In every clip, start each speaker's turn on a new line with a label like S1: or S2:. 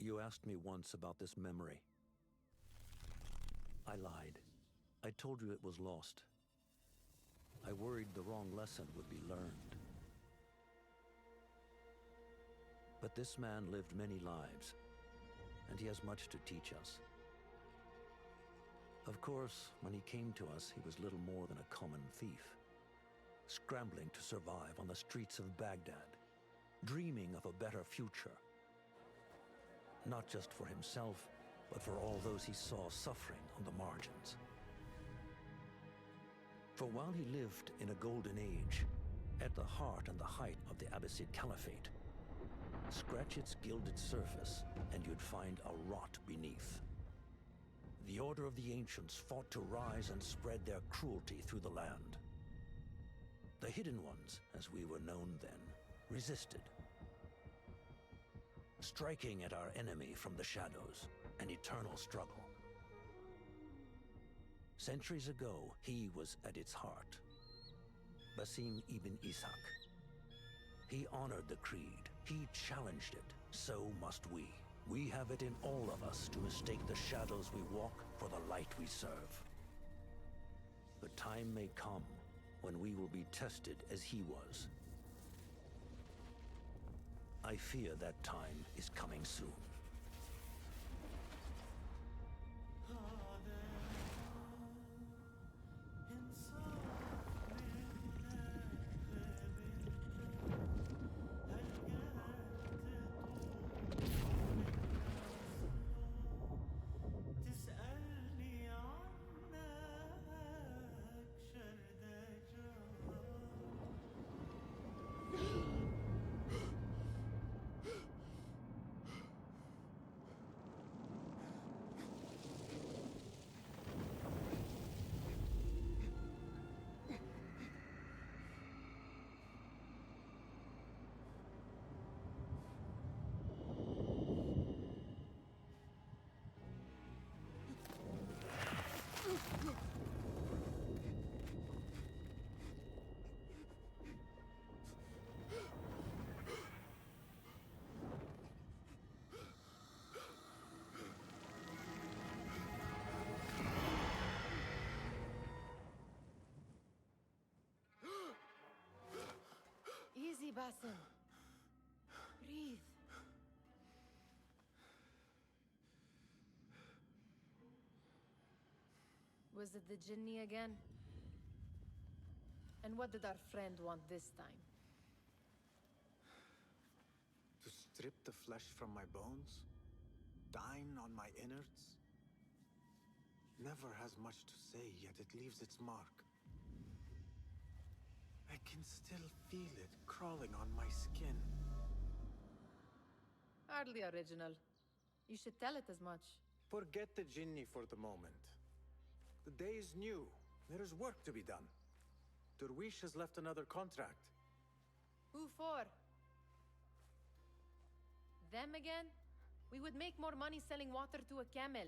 S1: You asked me once about this memory. I lied. I told you it was lost. I worried the wrong lesson would be learned. But this man lived many lives, and he has much to teach us. Of course, when he came to us, he was little more than a common thief, scrambling to survive on the streets of Baghdad, dreaming of a better future. Not just for himself, but for all those he saw suffering on the margins. For while he lived in a golden age, at the heart and the height of the Abbasid Caliphate, scratch its gilded surface and you'd find a rot beneath. The Order of the Ancients fought to rise and spread their cruelty through the land. The Hidden Ones, as we were known then, resisted, striking at our enemy from the shadows, an eternal struggle. Centuries ago, he was at its heart. Basim ibn Ishaq. He honored the creed. He challenged it. So must we. We have it in all of us to mistake the shadows we walk for the light we serve. The time may come when we will be tested as he was. I fear that time is coming soon.
S2: Easy, Basim. Breathe. Was it the Jinni again? And what did our friend want this time?
S3: To strip the flesh from my bones? Dine on my innards? Never has much to say, yet it leaves its mark. I can still feel it crawling on my skin.
S2: Hardly original. You should tell it as much.
S3: Forget the Jinni for the moment. The day is new. There is work to be done. Derwish has left another contract.
S2: Who for? Them again? We would make more money selling water to a camel.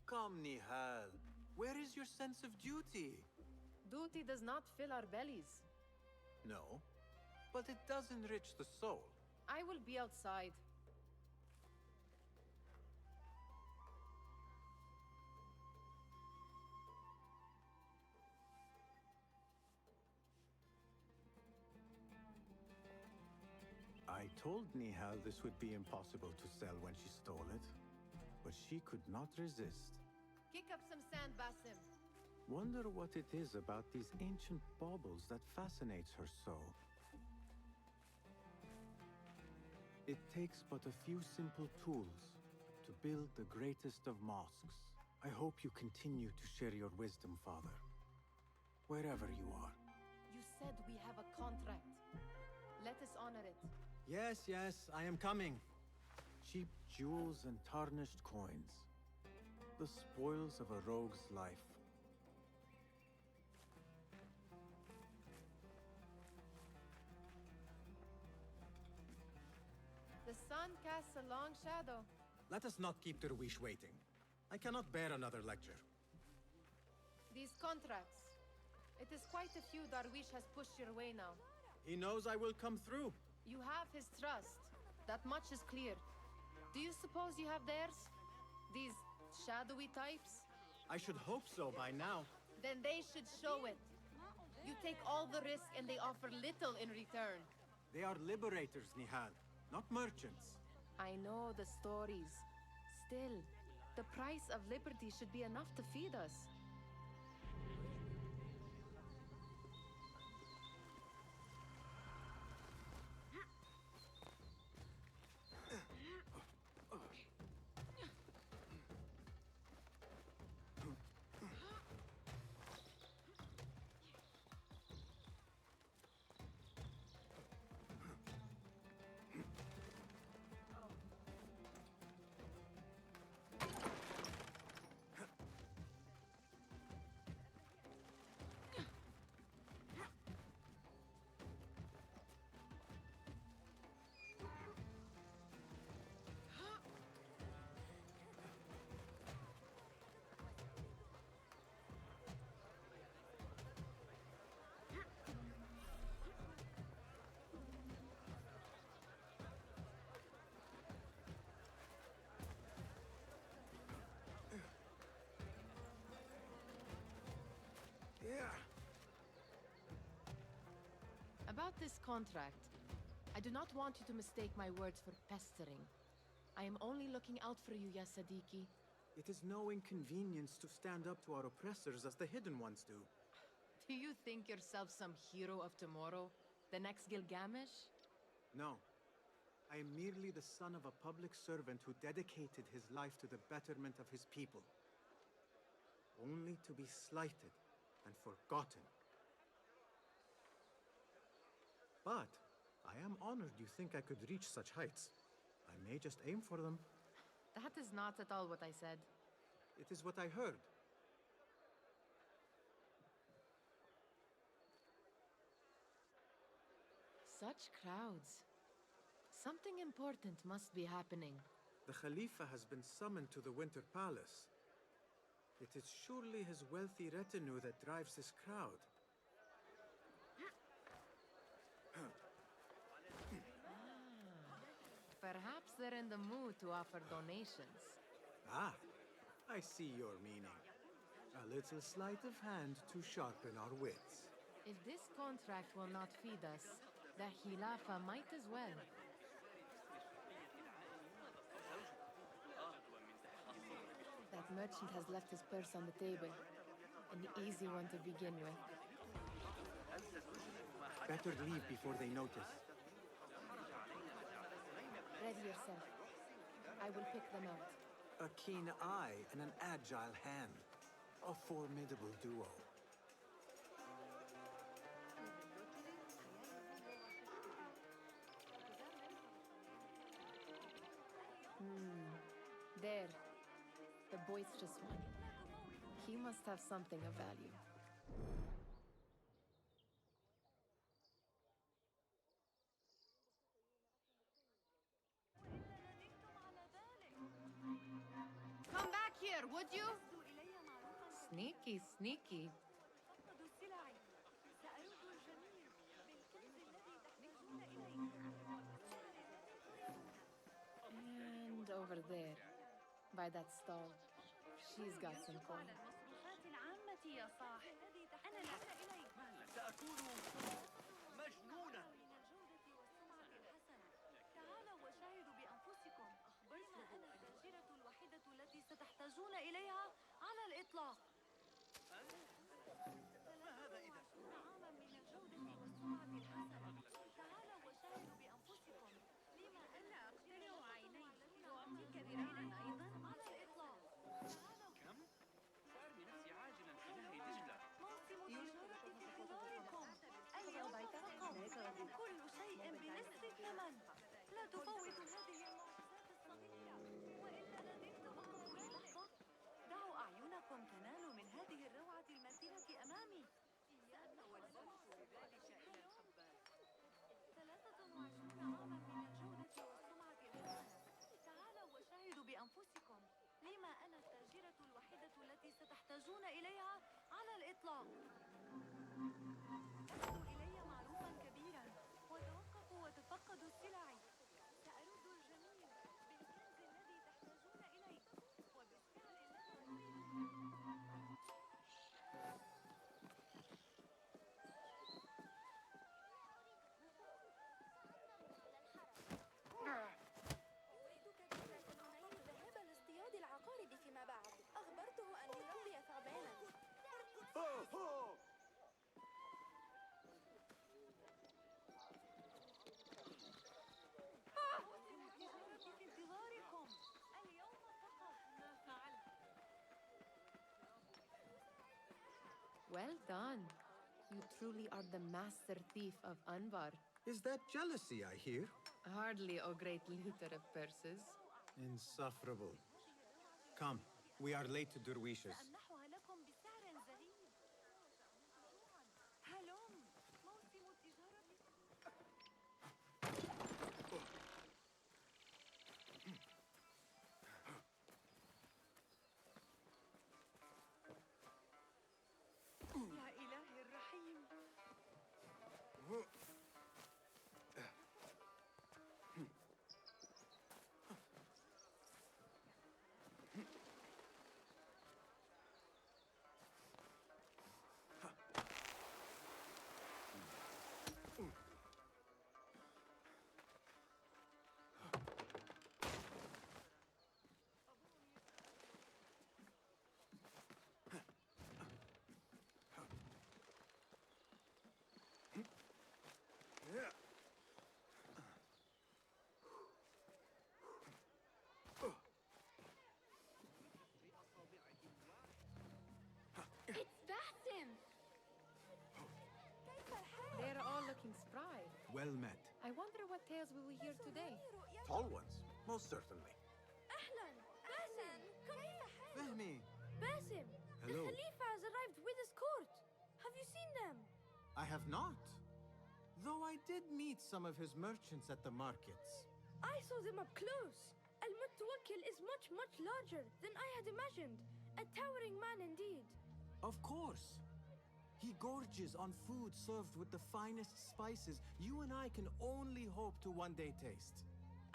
S3: Come, Nihal. Where is your sense of duty?
S2: Duty does not fill our bellies.
S3: No, but it does enrich the soul.
S2: I will be outside.
S3: I told Nihal this would be impossible to sell when she stole it, but she could not resist.
S2: Kick up some sand, Basim.
S3: Wonder what it is about these ancient baubles that fascinates her so. It takes but a few simple tools to build the greatest of mosques. I hope you continue to share your wisdom, Father, wherever you are.
S2: You said we have a contract. Let us honor it.
S3: Yes, yes, I am coming. Cheap jewels and tarnished coins. The spoils of a rogue's life.
S2: The sun casts a long shadow.
S3: Let us not keep Derwish waiting. I cannot bear another lecture.
S2: These contracts. It is quite a few Darwish has pushed your way now.
S3: He knows I will come through.
S2: You have his trust. That much is clear. Do you suppose you have theirs? These shadowy types?
S4: I should hope so by now.
S2: Then they should show it. You take all the risk and they offer little in return.
S3: They are liberators, Nihal, not merchants.
S2: I know the stories. Still, the price of liberty should be enough to feed us. About this contract, I do not want you to mistake my words for pestering. I am only looking out for you, ya Sadiki.
S3: It is no inconvenience to stand up to our oppressors as the Hidden Ones do.
S2: Do you think yourself some hero of tomorrow? The next Gilgamesh?
S3: No. I am merely the son of a public servant who dedicated his life to the betterment of his people. Only to be slighted and forgotten. But I am honored you think I could reach such heights. I may just aim for them.
S2: That is not at all what I said.
S3: It is what I heard.
S2: Such crowds. Something important must be happening.
S3: The Khalifa has been summoned to the Winter Palace. It is surely his wealthy retinue that drives this crowd.
S2: Perhaps they're in the mood to offer donations.
S3: Ah, I see your meaning. A little sleight of hand to sharpen our wits.
S2: If this contract will not feed us, the Khilafa might as well. That merchant has left his purse on the table. An easy one to begin with.
S3: Better leave before they notice.
S2: Ready yourself. I will pick them out.
S3: A keen eye and an agile hand. A formidable duo.
S2: There. The boisterous one. He must have something of value. Come back here, would you? Sneaky, sneaky. And over there, by that stall, she's got some coin.
S5: سأكون مجنونا.
S6: تعالوا وشاهدوا بأنفسكم. بما أنا التاجرة الوحيدة التي ستحتاجون إليها على الإطلاق.
S5: ما هذا إذا؟
S6: طعاما من الجودة والسرعة الحسنة. تعالوا وشاهدوا بأنفسكم. لما أنا أقتنع عيني وأعطيك برهنا أيضا على الإطلاق.
S5: كم؟ سأرمي نفسي عاجلا في نهر دجلة.
S6: موسم التجارة في انتظاركم. اليوم فقط كل شيء بنصف الثمن. لا تفوتوا هذه المعجزات الصغيرة. وإلا ندمت أمرا للحظة. دعوا أعينكم تنال من هذه الروعة الماثلة أمامي. سأتولدت ببال شائن الخباز. 23 عاما من الجودة والسمعة الحسنة. تعالوا وشاهدوا بأنفسكم. لما أنا التاجرة الوحيدة التي ستحتاجون إليها على الإطلاق. أخذوا إلي معروفا كبيرا وتوقفوا وتفقدوا السلع. سأرد الجميع بالكنز
S2: Well done. You truly are the master thief of Anbar.
S3: Is that jealousy I hear?
S2: Hardly, O great looter of purses.
S3: Insufferable. Come, we are late to Derwishes.
S6: سأمنحها لكم بسعر زهيد. هلم موسم التجارة. يا إلهي الرحيم.
S7: It's Basim!
S6: كيف الحال؟
S2: They're all looking spry.
S3: Well met.
S2: I wonder what tales we will hear today.
S3: Tall ones, most certainly.
S7: أهلا! باسم!
S6: كيف حالك؟
S3: Fahmi.
S7: Basim!
S3: Hello.
S7: The Khalifa has arrived with his court. Have you seen them?
S3: I have not. Though I did meet some of his merchants at the markets.
S7: I saw them up close. Al-Mutawakkil is much larger than I had imagined. A towering man indeed.
S3: Of course. He gorges on food served with the finest spices you and I can only hope to one day taste.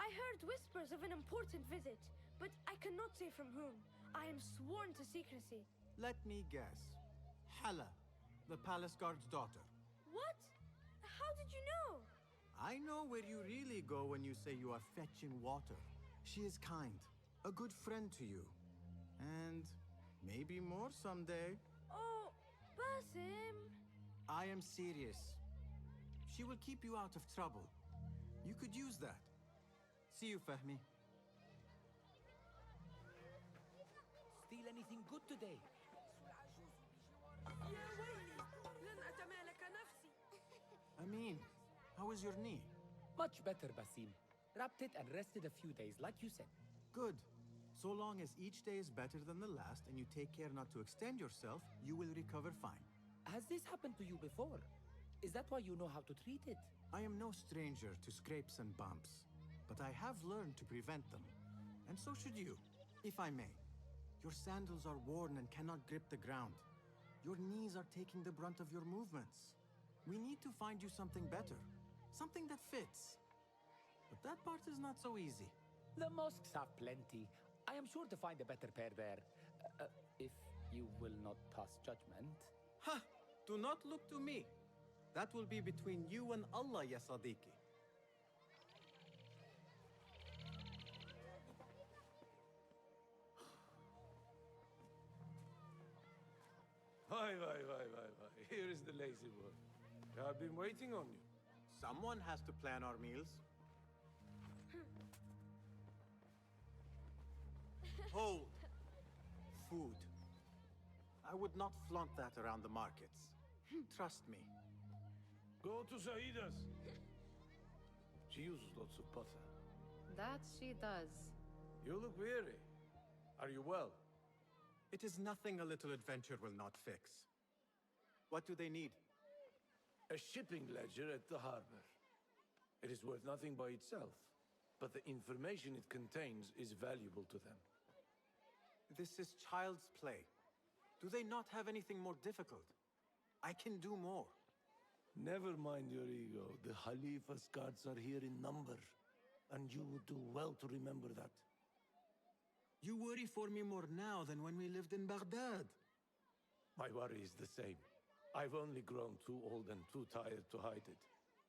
S7: I heard whispers of an important visit, but I cannot say from whom. I am sworn to secrecy.
S3: Let me guess. Hala, the palace guard's daughter.
S7: What? How did you know?
S3: I know where you really go when you say you are fetching water. She is kind, a good friend to you. And maybe more someday.
S7: Oh, Basim.
S3: I am serious. She will keep you out of trouble. You could use that. See you, Fahmi.
S8: Steal anything good today?
S6: يا ويلي لن أتمالك نفسي.
S3: Amin, how is your knee?
S8: Much better, Basim. Wrapped it and rested a few days, like you said.
S3: Good. So long as each day is better than the last and you take care not to extend yourself, you will recover fine.
S8: Has this happened to you before? Is that why you know how to treat it?
S3: I am no stranger to scrapes and bumps, but I have learned to prevent them. And so should you, if I may. Your sandals are worn and cannot grip the ground. Your knees are taking the brunt of your movements. We need to find you something better, something that fits. But that part is not so easy.
S8: The mosques have plenty. I am sure to find a better pair there. If you will not pass judgment.
S3: Ha! Do not look to me. That will be between you and Allah, ya Sadiqi.
S9: Why. Here is the lazy boy. I've been waiting on you.
S3: Someone has to plan our meals. Hold. Food. I would not flaunt that around the markets. Trust me.
S9: Go to Saida's. She uses lots of butter.
S2: That she does.
S9: You look weary. Are you well?
S3: It is nothing a little adventure will not fix. What do they need?
S9: A shipping ledger at the harbor. It is worth nothing by itself, but the information it contains is valuable to them.
S3: This is child's play. Do they not have anything more difficult? I can do more.
S9: Never mind your ego. The Khalifa's guards are here in number, and you would do well to remember that.
S3: You worry for me more now than when we lived in Baghdad.
S9: My worry is the same. I've only grown too old and too tired to hide it.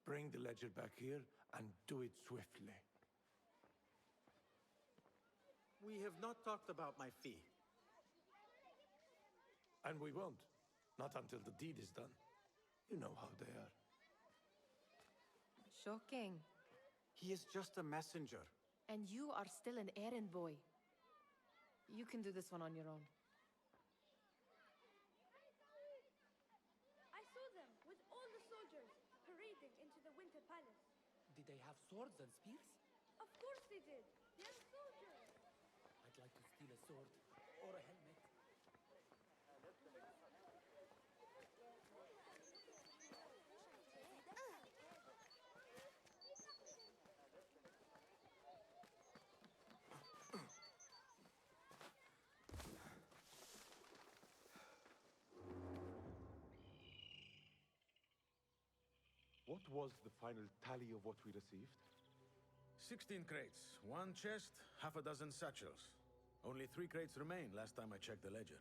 S9: Bring the ledger back here and do it swiftly.
S3: We have not talked about my fee.
S9: And we won't. Not until the deed is done. You know how they are.
S2: Shocking.
S3: He is just a messenger.
S2: And you are still an errand boy. You can do this one on your own.
S8: they have swords and spears?
S7: Of course they did. They're soldiers.
S8: I'd like to steal a sword or a helmet.
S10: What was the final tally of what we received?
S11: 16 crates, 1 chest, half a dozen satchels. Only 3 crates remain last time I checked the ledger.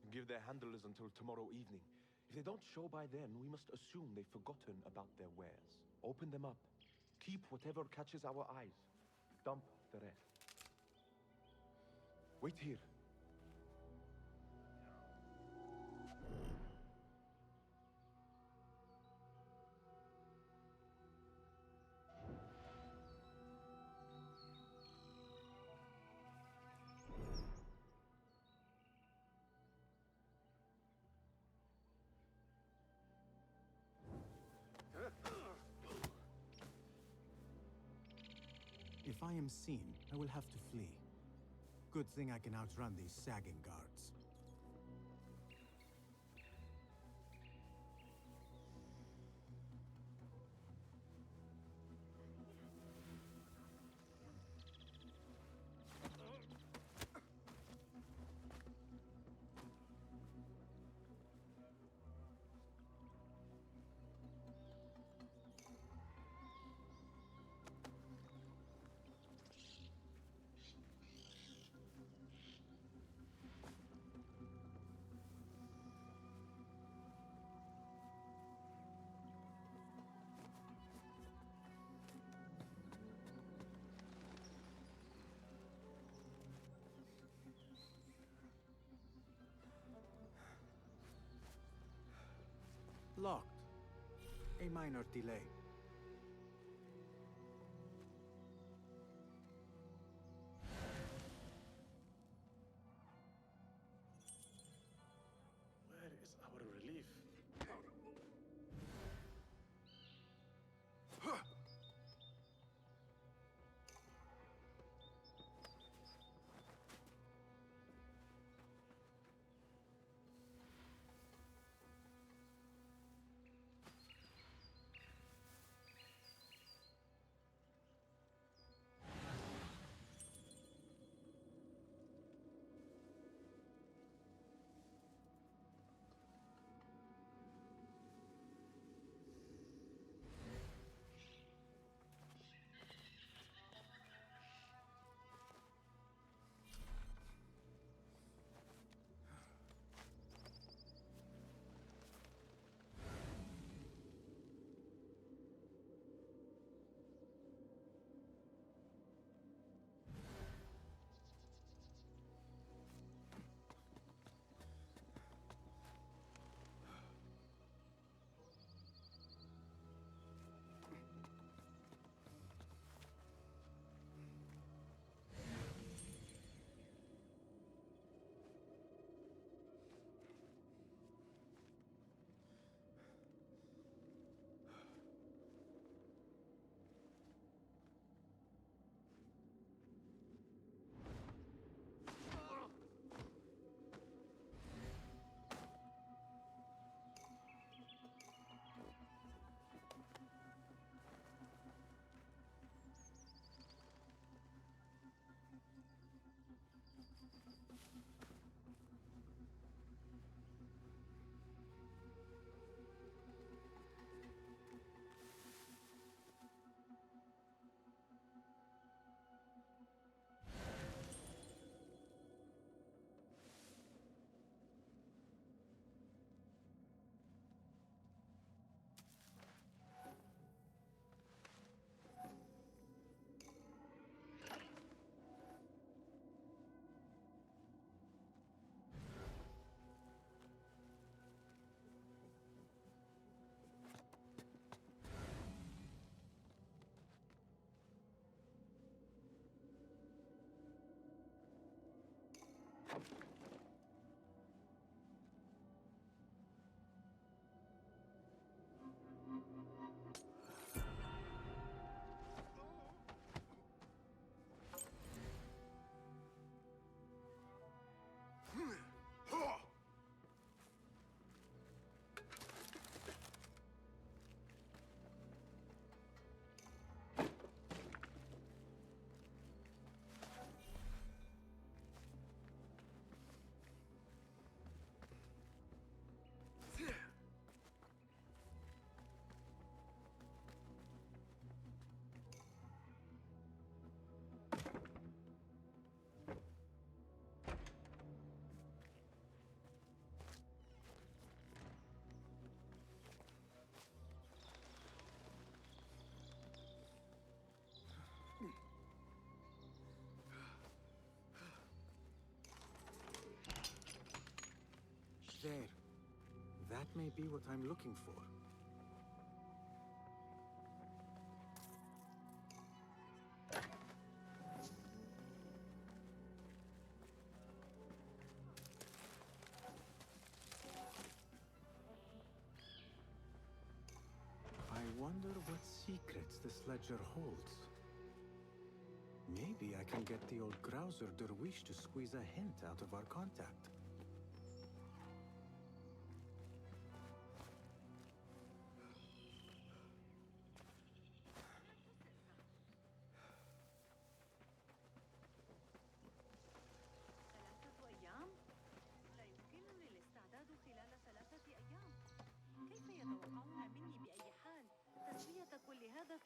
S10: Give their handlers until tomorrow evening. If they don't show by then, we must assume they've forgotten about their wares. Open them up. Keep whatever catches our eyes. Dump the rest. Wait here.
S3: If I am seen, I will have to flee. Good thing I can outrun these sagging guards. Locked. A minor delay.
S9: Where is our relief?
S3: That may be what I'm looking for. I wonder what secrets this ledger holds. Maybe I can get the old grouser Derwish to squeeze a hint out of our contact.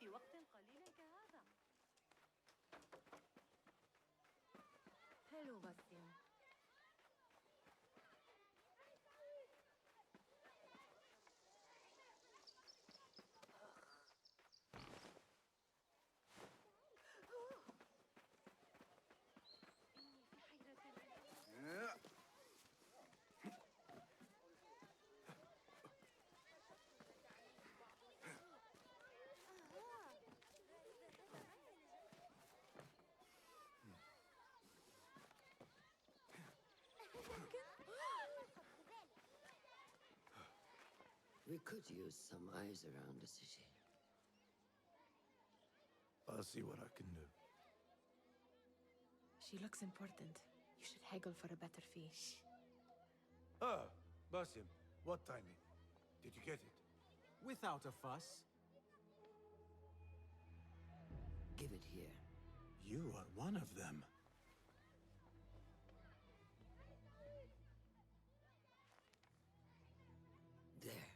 S6: في وقت قليل كهذا. حلو باسم.
S12: We could use some eyes around the city.
S9: I'll see what I can do.
S2: She looks important. You should haggle for a better fee.
S9: Ah, Basim, what timing? Did you get it?
S3: Without a fuss.
S12: Give it here.
S3: You are one of them.
S12: There.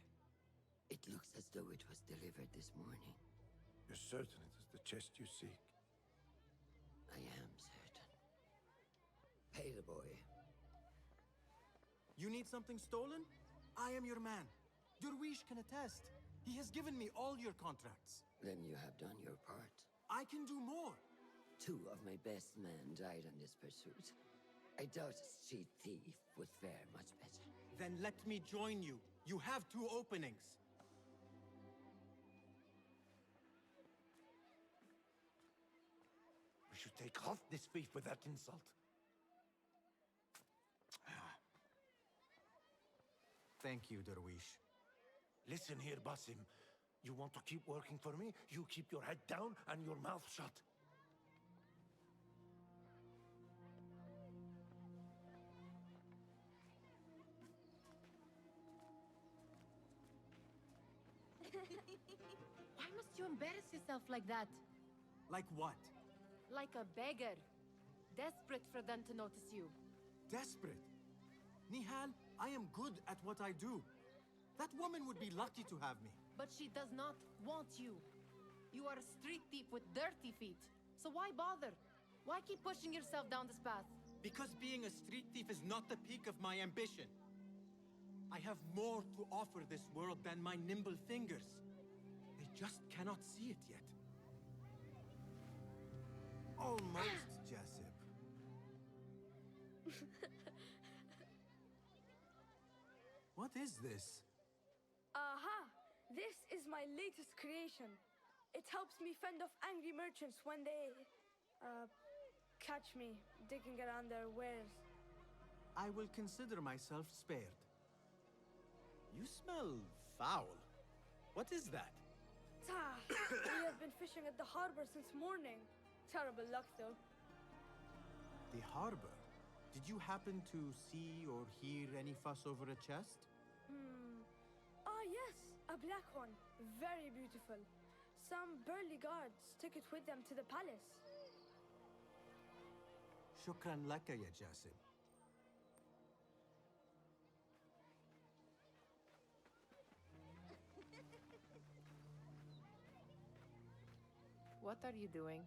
S12: It looks as though it was delivered this morning.
S9: You're certain it is the chest you seek?
S12: I am certain. Pay the boy.
S4: You need something stolen? I am your man. Derwish can attest. He has given me all your contracts.
S12: Then you have done your part.
S4: I can do more.
S12: 2 of my best men died on this pursuit. I doubt a street thief would fare much better.
S4: Then let me join you. You have 2 openings.
S9: We should take off this thief with that insult.
S3: Thank you, Derwish.
S9: Listen here, Basim. You want to keep working for me? You keep your head down and your mouth shut.
S2: Why must you embarrass yourself like that?
S4: Like what?
S2: Like a beggar. Desperate for them to notice you.
S4: Desperate? Nihal, I am good at what I do. That woman would be lucky to have me.
S2: But she does not want you. You are a street thief with dirty feet. So why bother? Why keep pushing yourself down this path?
S4: Because being a street thief is not the peak of my ambition. I have more to offer this world than my nimble fingers. They just cannot see it yet. Almost, Jessup. What is this?
S7: Aha! This is my latest creation. It helps me fend off angry merchants when they, catch me digging around their wares.
S4: I will consider myself spared. You smell foul. What is that?
S7: We have been fishing at the harbor since morning. Terrible luck, though.
S4: The harbor? Did you happen to see or hear any fuss over a chest?
S7: Ah, yes, a black one. Very beautiful. Some burly guards took it with them to the palace.
S4: Shukran laka, ya Jassim.
S2: What are you doing?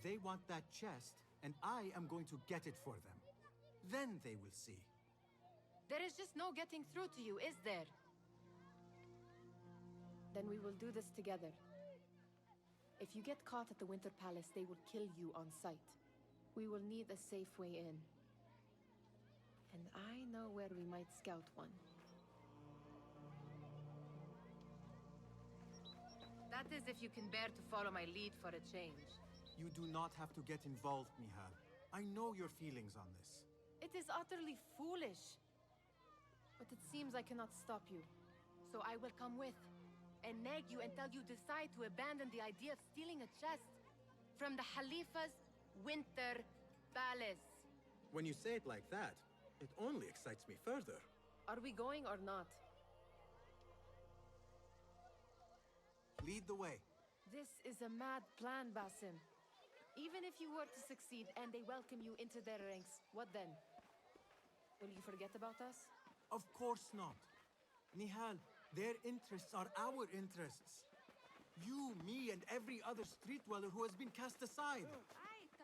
S4: They want that chest, and I am going to get it for them. Then they will see.
S2: There is just no getting through to you, is there? Then we will do this together. If you get caught at the Winter Palace, they will kill you on sight. We will need a safe way in. And I know where we might scout one. That is if you can bear to follow my lead for a change.
S3: You do not have to get involved, Mihal. I know your feelings on this.
S2: It is utterly foolish. But it seems I cannot stop you. So I will come with, and nag you until you decide to abandon the idea of stealing a chest from the Khalifa's winter palace.
S4: When you say it like that, it only excites me further.
S2: Are we going or not?
S3: Lead the way.
S2: This is a mad plan, Basim. Even if you were to succeed and they welcome you into their ranks, what then? Will you forget about us?
S3: Of course not. Nihal, their interests are our interests. You, me, and every other street dweller who has been cast aside.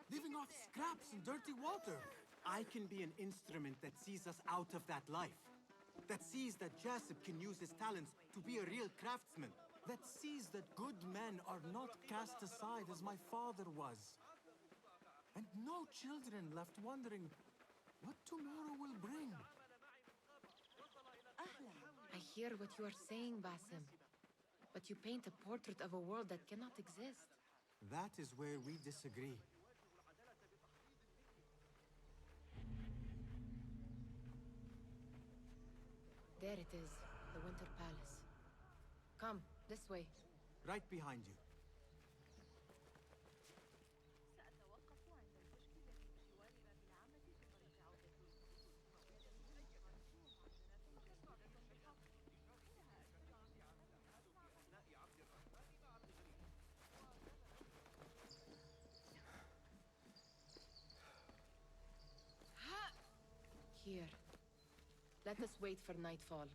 S3: Living off scraps and dirty water.
S4: I can be an instrument that sees us out of that life. That sees that Jasip can use his talents to be a real craftsman.
S3: That sees that good men are not cast aside as my father was. And no children left wondering what tomorrow will bring.
S2: I hear what you are saying, Basim. But you paint a portrait of a world that cannot exist.
S3: That is where we disagree.
S2: There it is, the Winter Palace. Come, this way.
S3: Right behind you.
S2: Here. Let us wait for nightfall.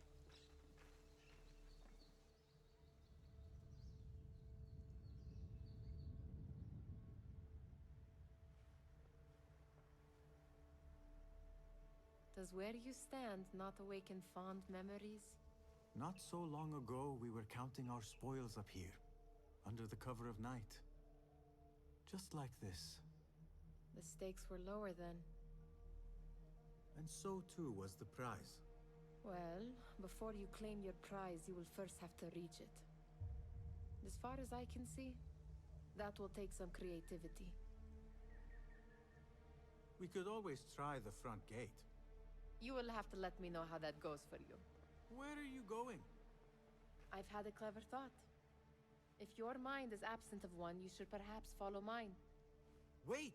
S2: Does where you stand not awaken fond memories?
S3: Not so long ago, we were counting our spoils up here, under the cover of night. Just like this.
S2: The stakes were lower then.
S3: And so too was the prize.
S2: Well, before you claim your prize, you will first have to reach it. As far as I can see, that will take some creativity.
S3: We could always try the front gate.
S2: You will have to let me know how that goes for you.
S3: Where are you going?
S2: I've had a clever thought. If your mind is absent of one, you should perhaps follow mine.
S3: Wait!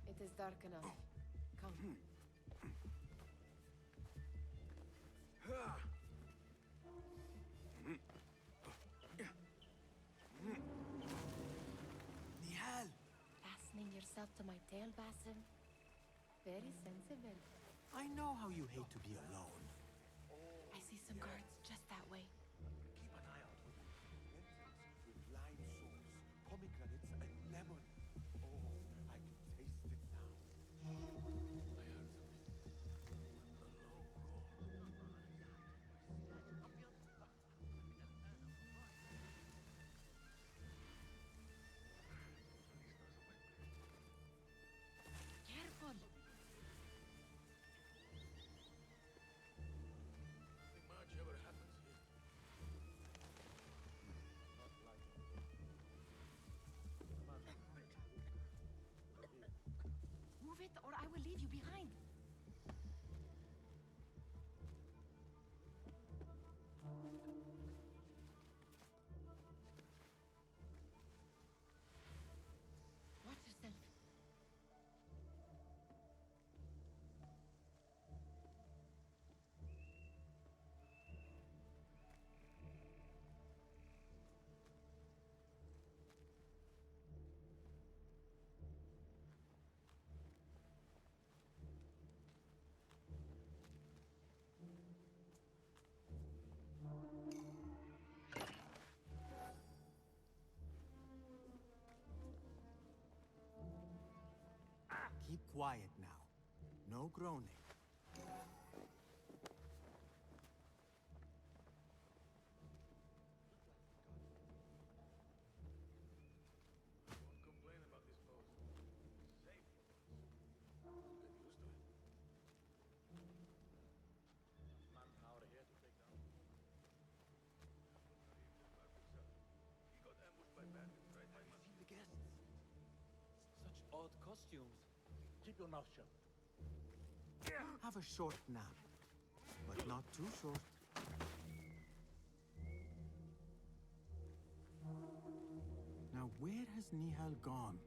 S2: It is dark enough. Come.
S3: Nihal!
S2: Fastening yourself to my tail, Basim? Very sensible.
S3: I know how you hate to be alone.
S2: I see some guards just that way.
S10: Keep an eye out for them. Lentils with lime sauce, pomegranates, and lemon. Oh, I can taste it now. I heard
S2: Careful!
S3: quiet now. No groaning.
S9: Complain about this post. Safety post. Get used to it. Manpower here to take down. He got ambushed by bandits right by my
S10: See the guests. Such odd costumes.
S8: Keep your mouth shut.
S3: Have a short nap, but not too short. Now, where has Nihal gone?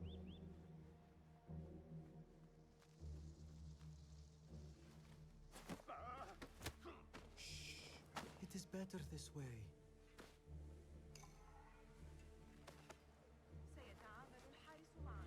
S3: Shh. It is better this way.
S6: سيتعامل الحارس معك.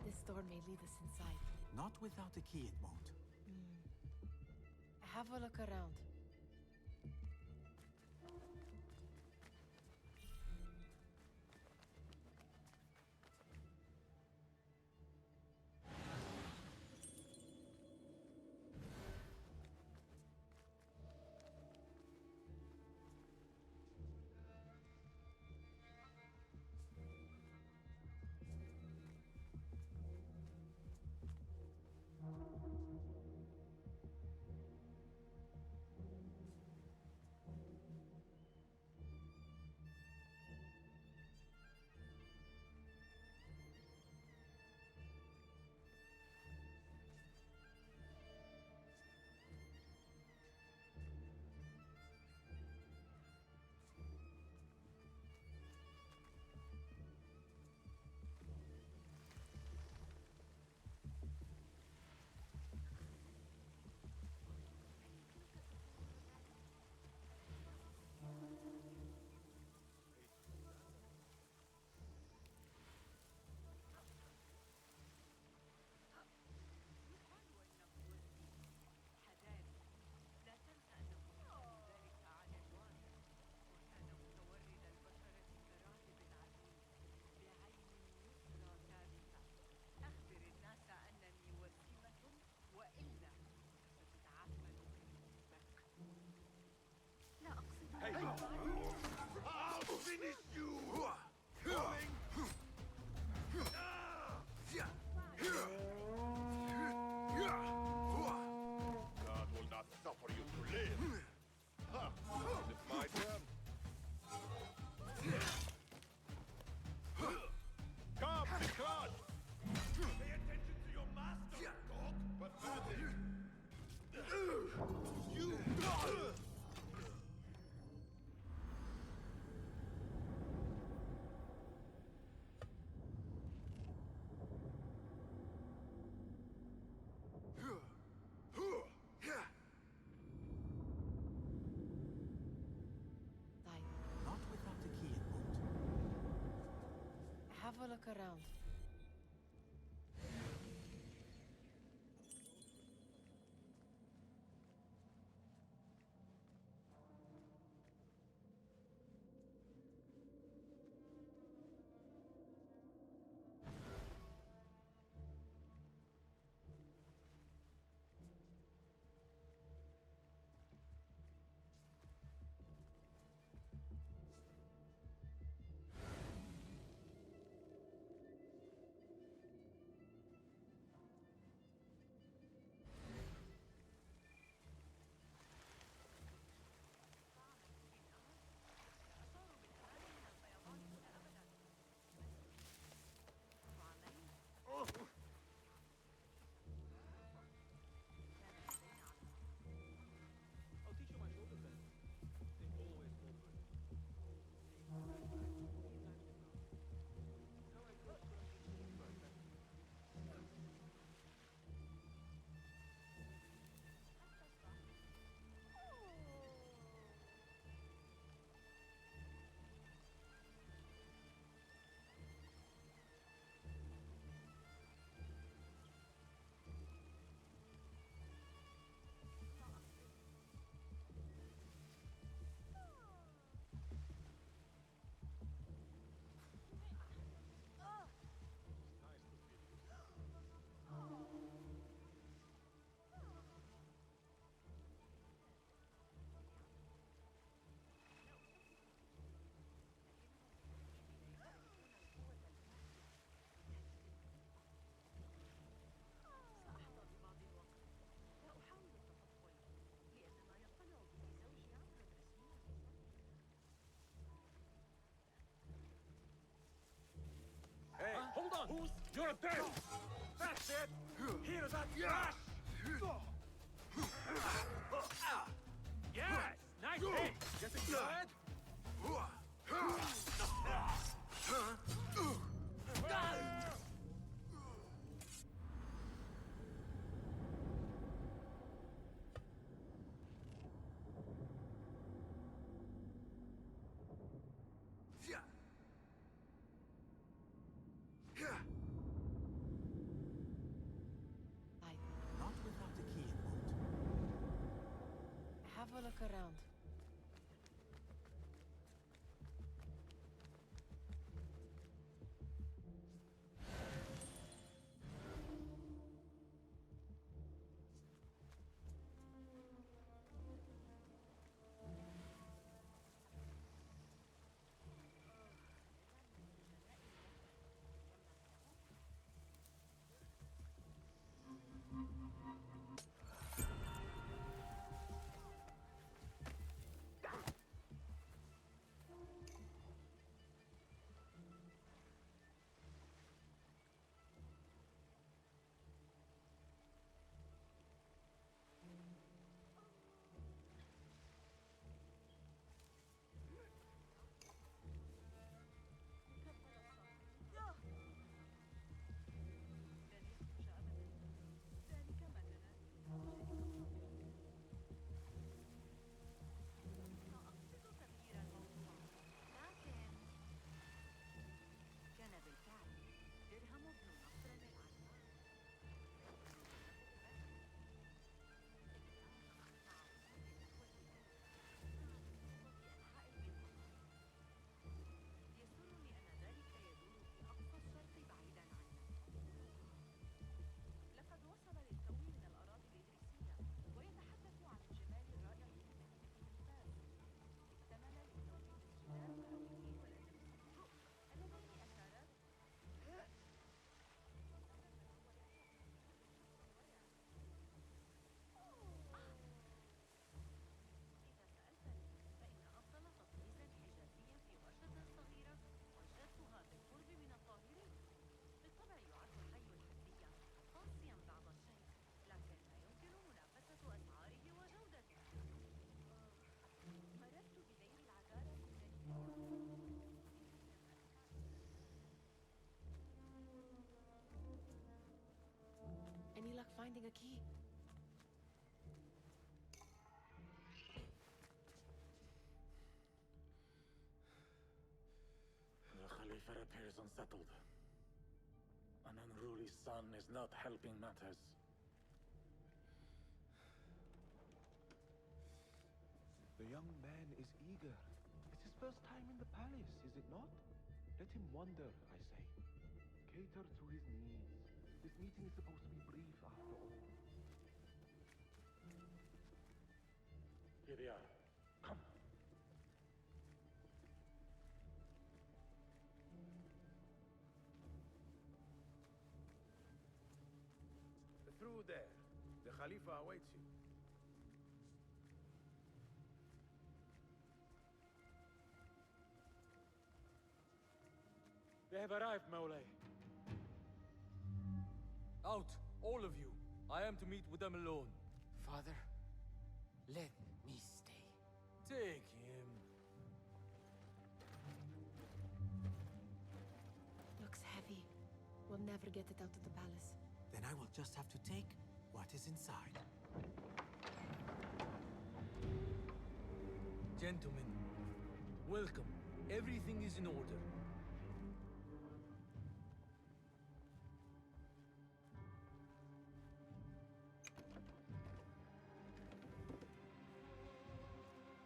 S2: This door may lead us inside.
S3: Not without a key, it won't.
S2: Have a look around. look around.
S11: Hey, hold on! You're dead! That's it! Hear that crash! Yes! Nice hit! Getting tired?
S3: Not without the key, it won't.
S2: Have a look around. Any luck finding a key?
S11: The Khalifa appears unsettled.
S13: holy sun is not helping matters.
S10: The young man is eager. It's his first time in the palace, is it not? Let him wander, I say. Cater to his needs. This meeting is supposed to be brief, after all.
S13: Here they are. Come.
S11: Through there. The Khalifa awaits you.
S14: They have arrived, Mawlay.
S15: Out, all of you. I am to meet with them alone.
S8: Father, let me stay.
S15: Take him.
S2: Looks heavy. We'll never get it out of the palace.
S4: Then I will just have to take what is inside.
S15: Gentlemen, welcome. Everything is in order.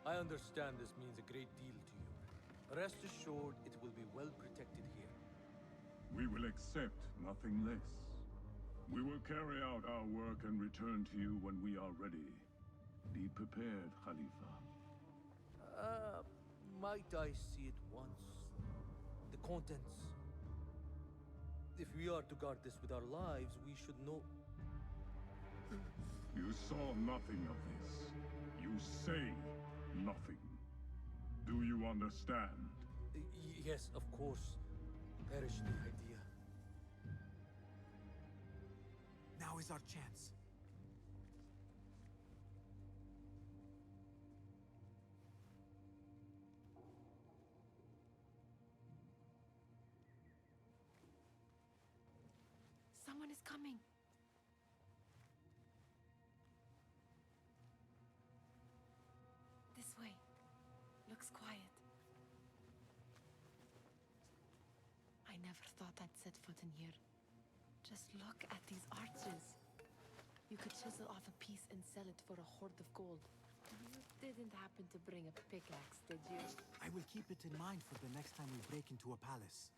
S15: I understand this means a great deal to you. Rest assured, it will be well protected here.
S16: We will accept nothing less. We will carry out our work and return to you when we are ready. Be prepared, Khalifa.
S15: Might I see it once? The contents. If we are to guard this with our lives, we should know...
S16: You saw nothing of this. You say nothing. Do you understand?
S15: Yes, of course. Perish the idea.
S4: Now is our chance.
S2: Someone is coming. This way. Looks quiet. I never thought I'd set foot in here. Just look at these arches. You could chisel off a piece and sell it for a hoard of gold. You didn't happen to bring a pickaxe, did you?
S4: I will keep it in mind for the next time we break into a palace.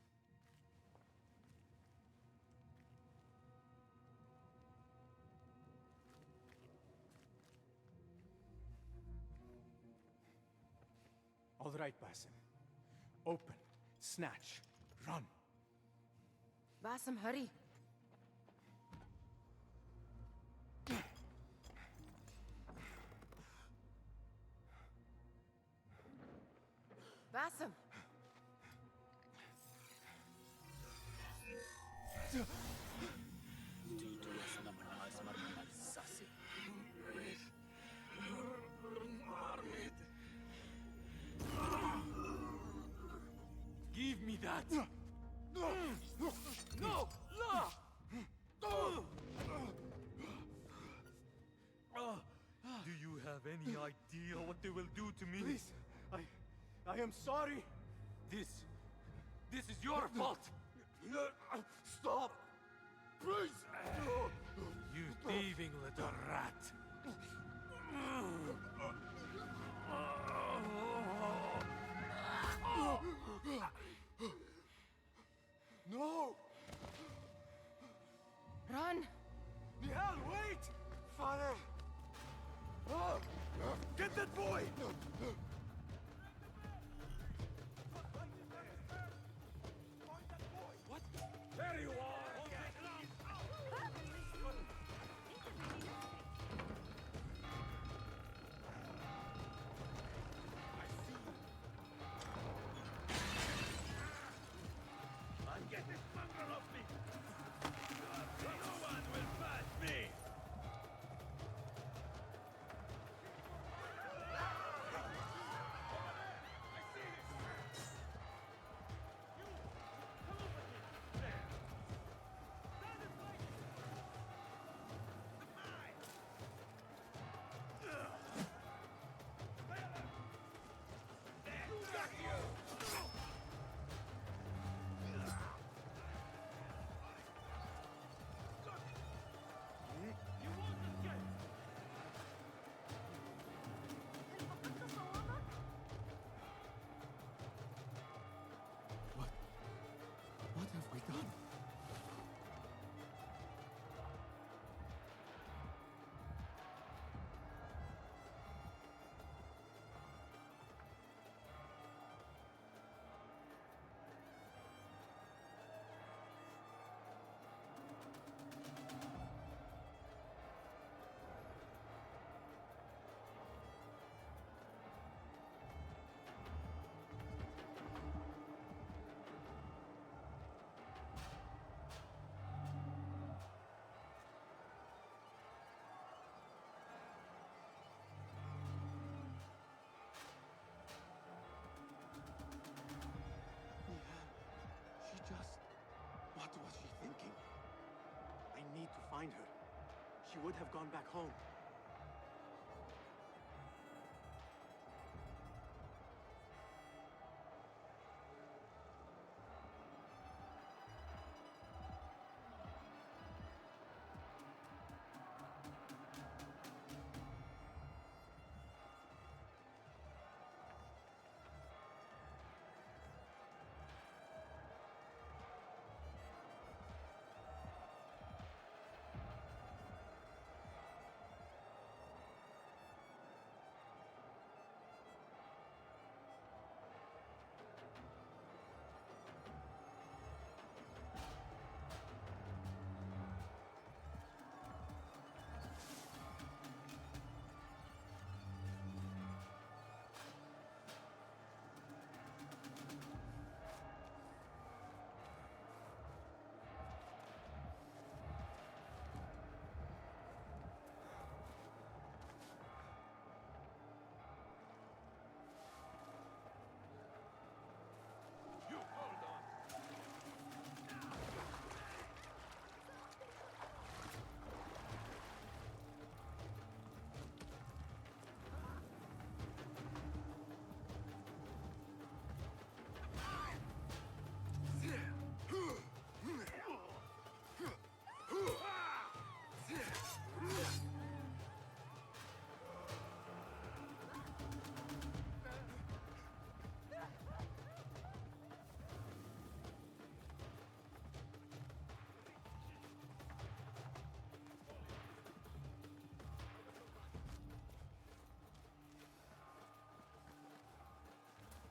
S4: All right, Basim. Open, snatch, run.
S2: Basim, hurry. Basim!
S15: Give me that! No! No! Do you have any idea what they will do to me?
S4: Please, I am sorry.
S15: This is your fault.
S4: Stop! Please!
S15: You thieving little rat.
S4: No!
S2: Run!
S4: Nihal, wait! Father! Get that boy!
S15: What? There you are!
S9: Get this mongrel off me! No one will pass me!
S3: need to find her. She would have gone back home.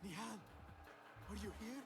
S3: Nihan, are you here?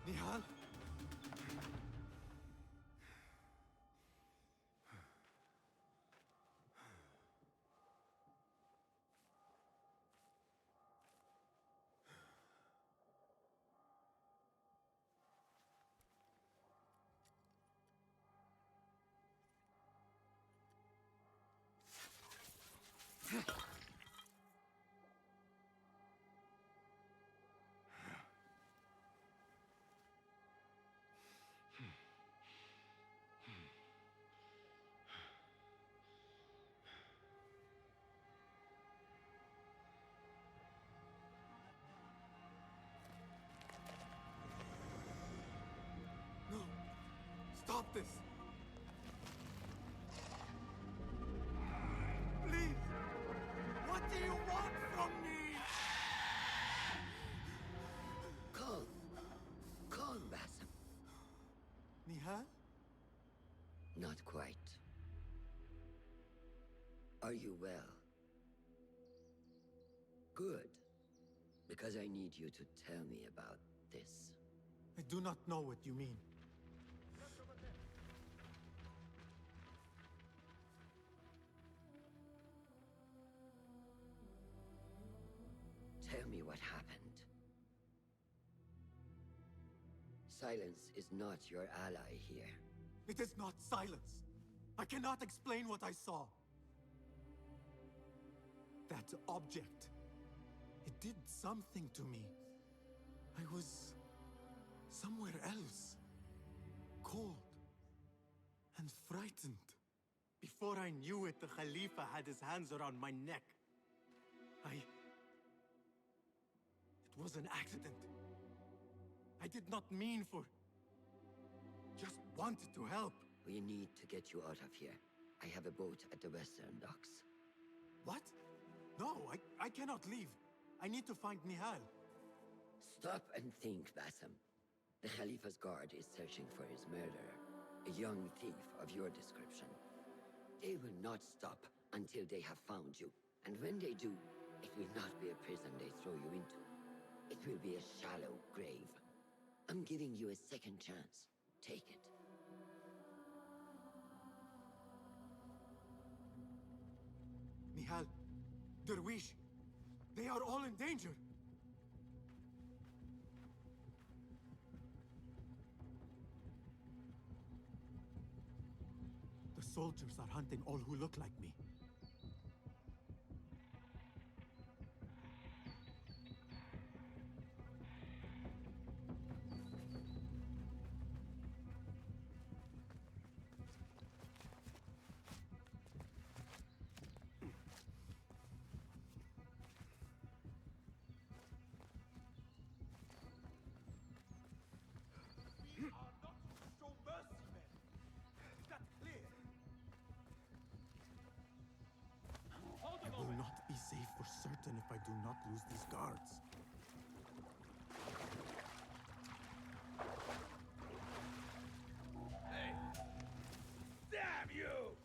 S3: Nihan? No! Stop this! Please! What do you want from me?
S12: Calm. Calm, Basim.
S3: Nihan?
S12: Not quite. Are you well? Good. Because I need you to tell me about this.
S3: I do not know what you mean.
S12: Tell me what happened. Silence is not your ally here.
S3: It is not silence. I cannot explain what I saw. That object. It did something to me. I was somewhere else. Cold and frightened.
S4: Before I knew it, the Khalifa had his hands around my neck. It was an accident. I did not mean for... Just wanted to help.
S12: We need to get you out of here. I have a boat at the western docks.
S4: What? No, I cannot leave. I need to find Nihal.
S12: Stop and think, Bassem. The Khalifa's guard is searching for his murderer, a young thief of your description. They will not stop until they have found you. And when they do, it will not be a prison they throw you into. It will be a shallow grave. I'm giving you a second chance. Take it.
S4: Nihal, Derwish, they are all in danger. The soldiers are hunting all who look like me. I will not be safe for certain if I do not lose these guards.
S9: Hey! Damn you!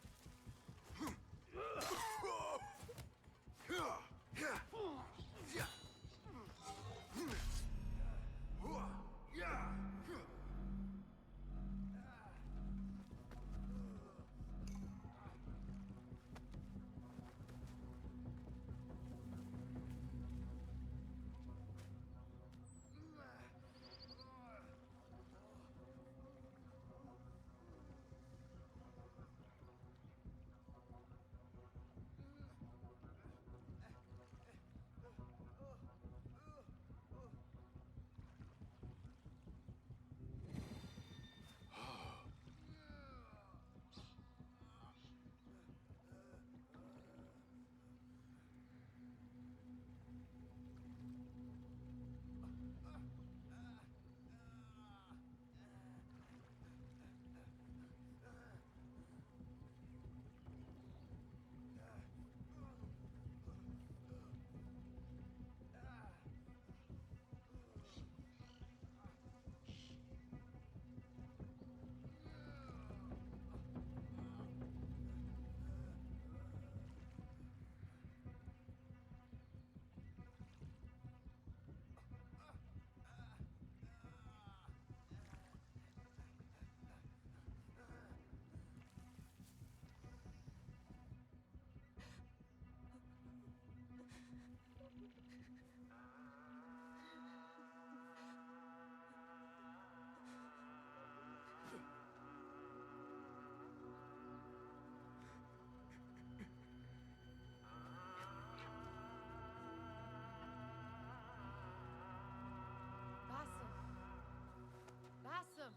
S2: Bassem!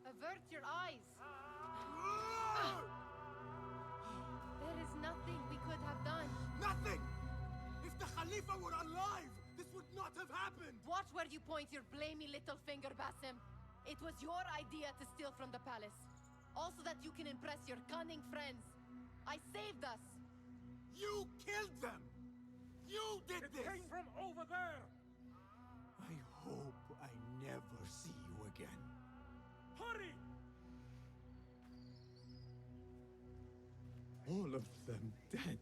S2: Avert your eyes! There is nothing we could have done.
S4: Nothing! If the Khalifa were alive, this would not have happened!
S2: Watch where you point your blamey little finger, Bassem. It was your idea to steal from the palace. Also that you can impress your cunning friends. I saved us!
S4: You killed them! You did this!
S13: It came from over there!
S4: I hope I never see you again.
S13: Hurry!
S4: All of them dead.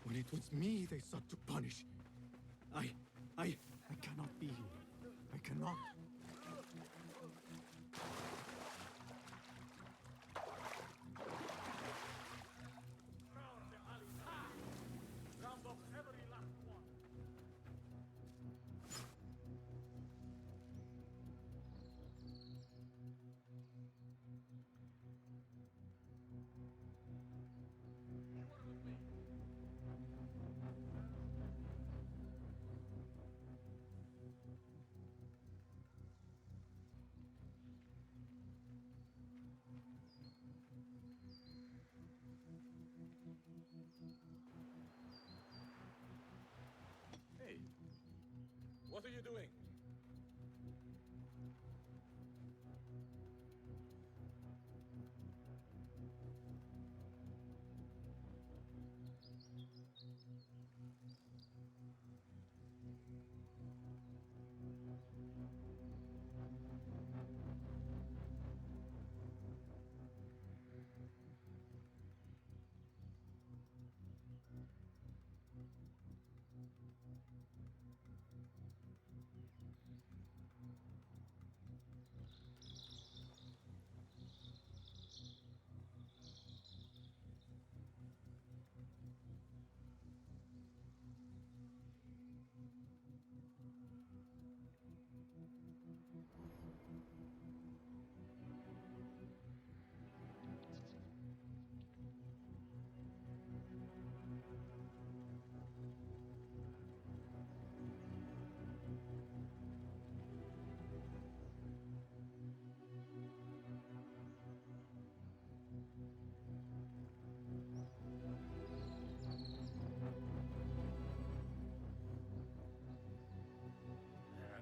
S4: When it was me they sought to punish. I cannot be here. I cannot.
S13: Round off every last one.
S9: What are you doing?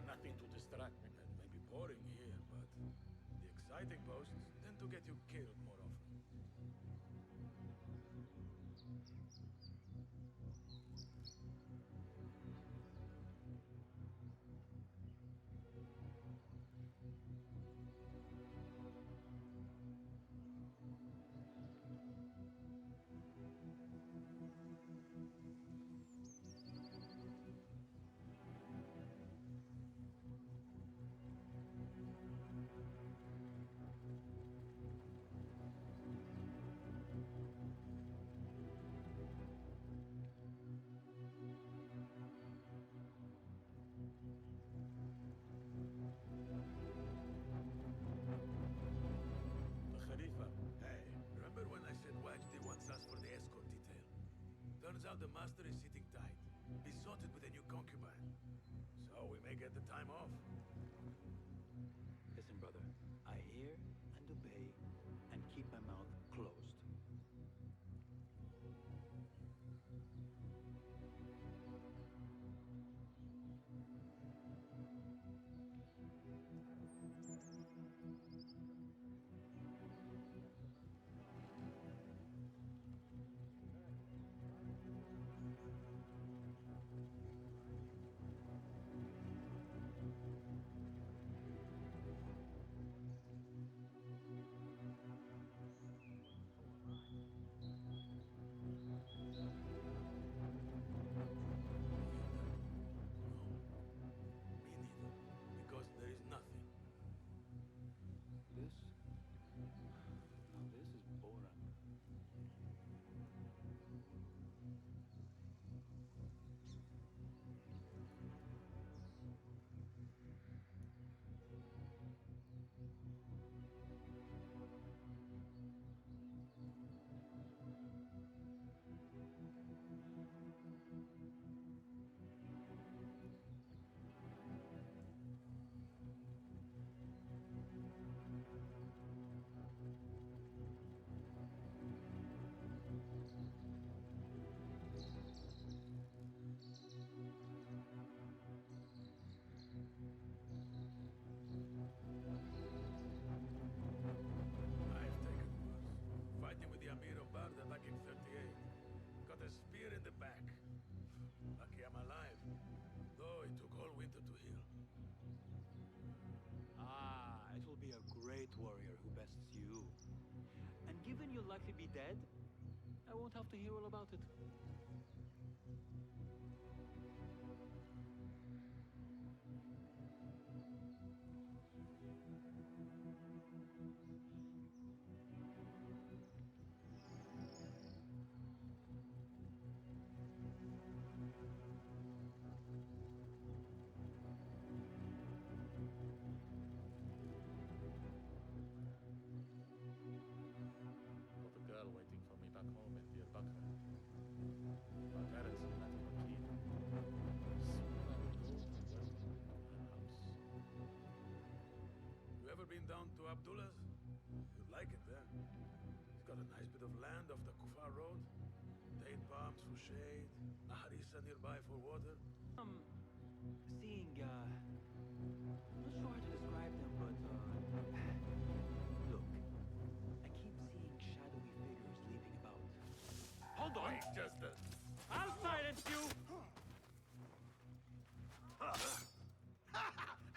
S9: Nothing to distract me. It may be boring here, but the exciting posts tend to get you killed more often. Turns out the master is sitting tight, besotted with a new concubine. So we may get the time off.
S14: Listen, brother. I hear and obey and keep my mouth closed. Warrior who bests you. And given you'll likely be dead, I won't have to hear all about it.
S9: Down to Abdullah's? You'd like it there. It's got a nice bit of land off the Kufar Road. Date palms for shade, a harissa nearby for water.
S14: Seeing
S13: I'll silence you!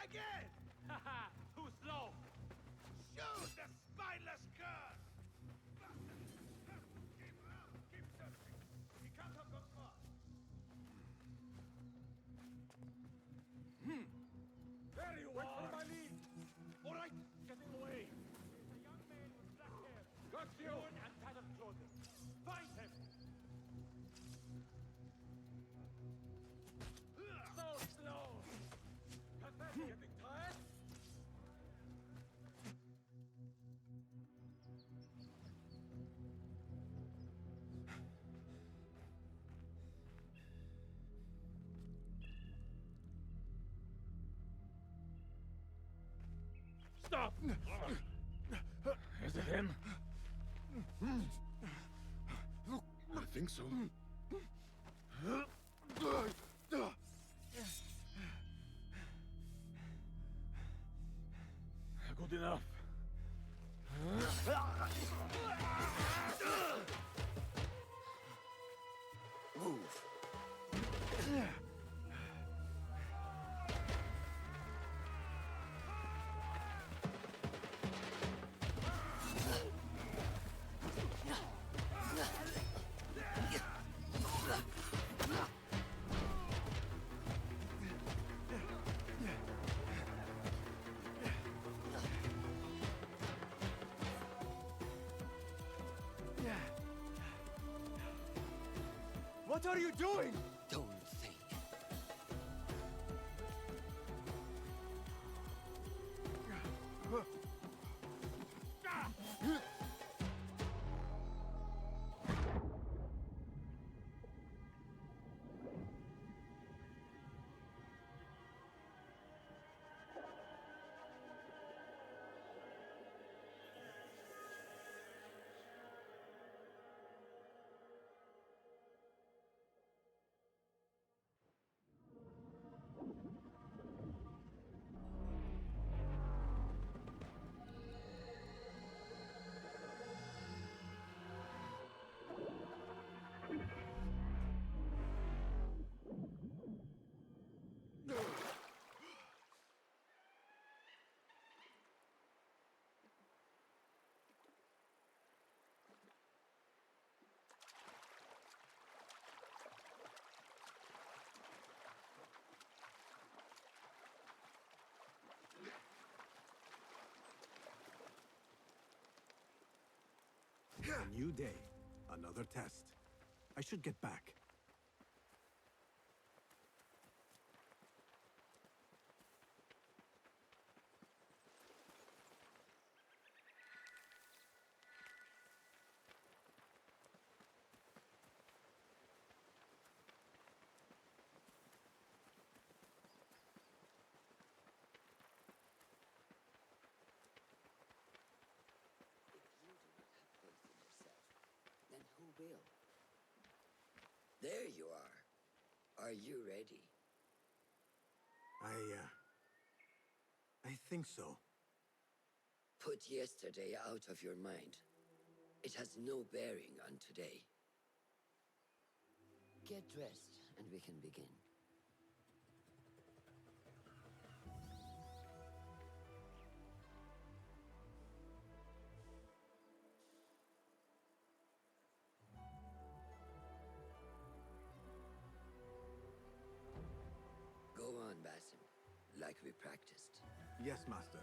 S9: Again!
S13: Haha! Too slow!
S9: Shoot the spineless cur! Keep searching. He can't have gone far. There you
S13: Wait
S9: are!
S13: for my lead!
S9: All right, getting away.
S13: A young man with black hair.
S9: Got you!
S13: Worn and tattered clothing. Find him!
S9: So slow! Pathetic. Getting tired?
S13: Stop!
S11: Is it him? I think so. Good enough.
S12: Move.
S15: What are you doing?
S12: Don't think.
S3: A new day. Another test. I should get back.
S12: Then who will? There you are. Are you ready?
S3: I think so.
S12: Put yesterday out of your mind. It has no bearing on today. Get dressed, and we can begin. Go on, Basim, like we practiced.
S3: Yes, Master.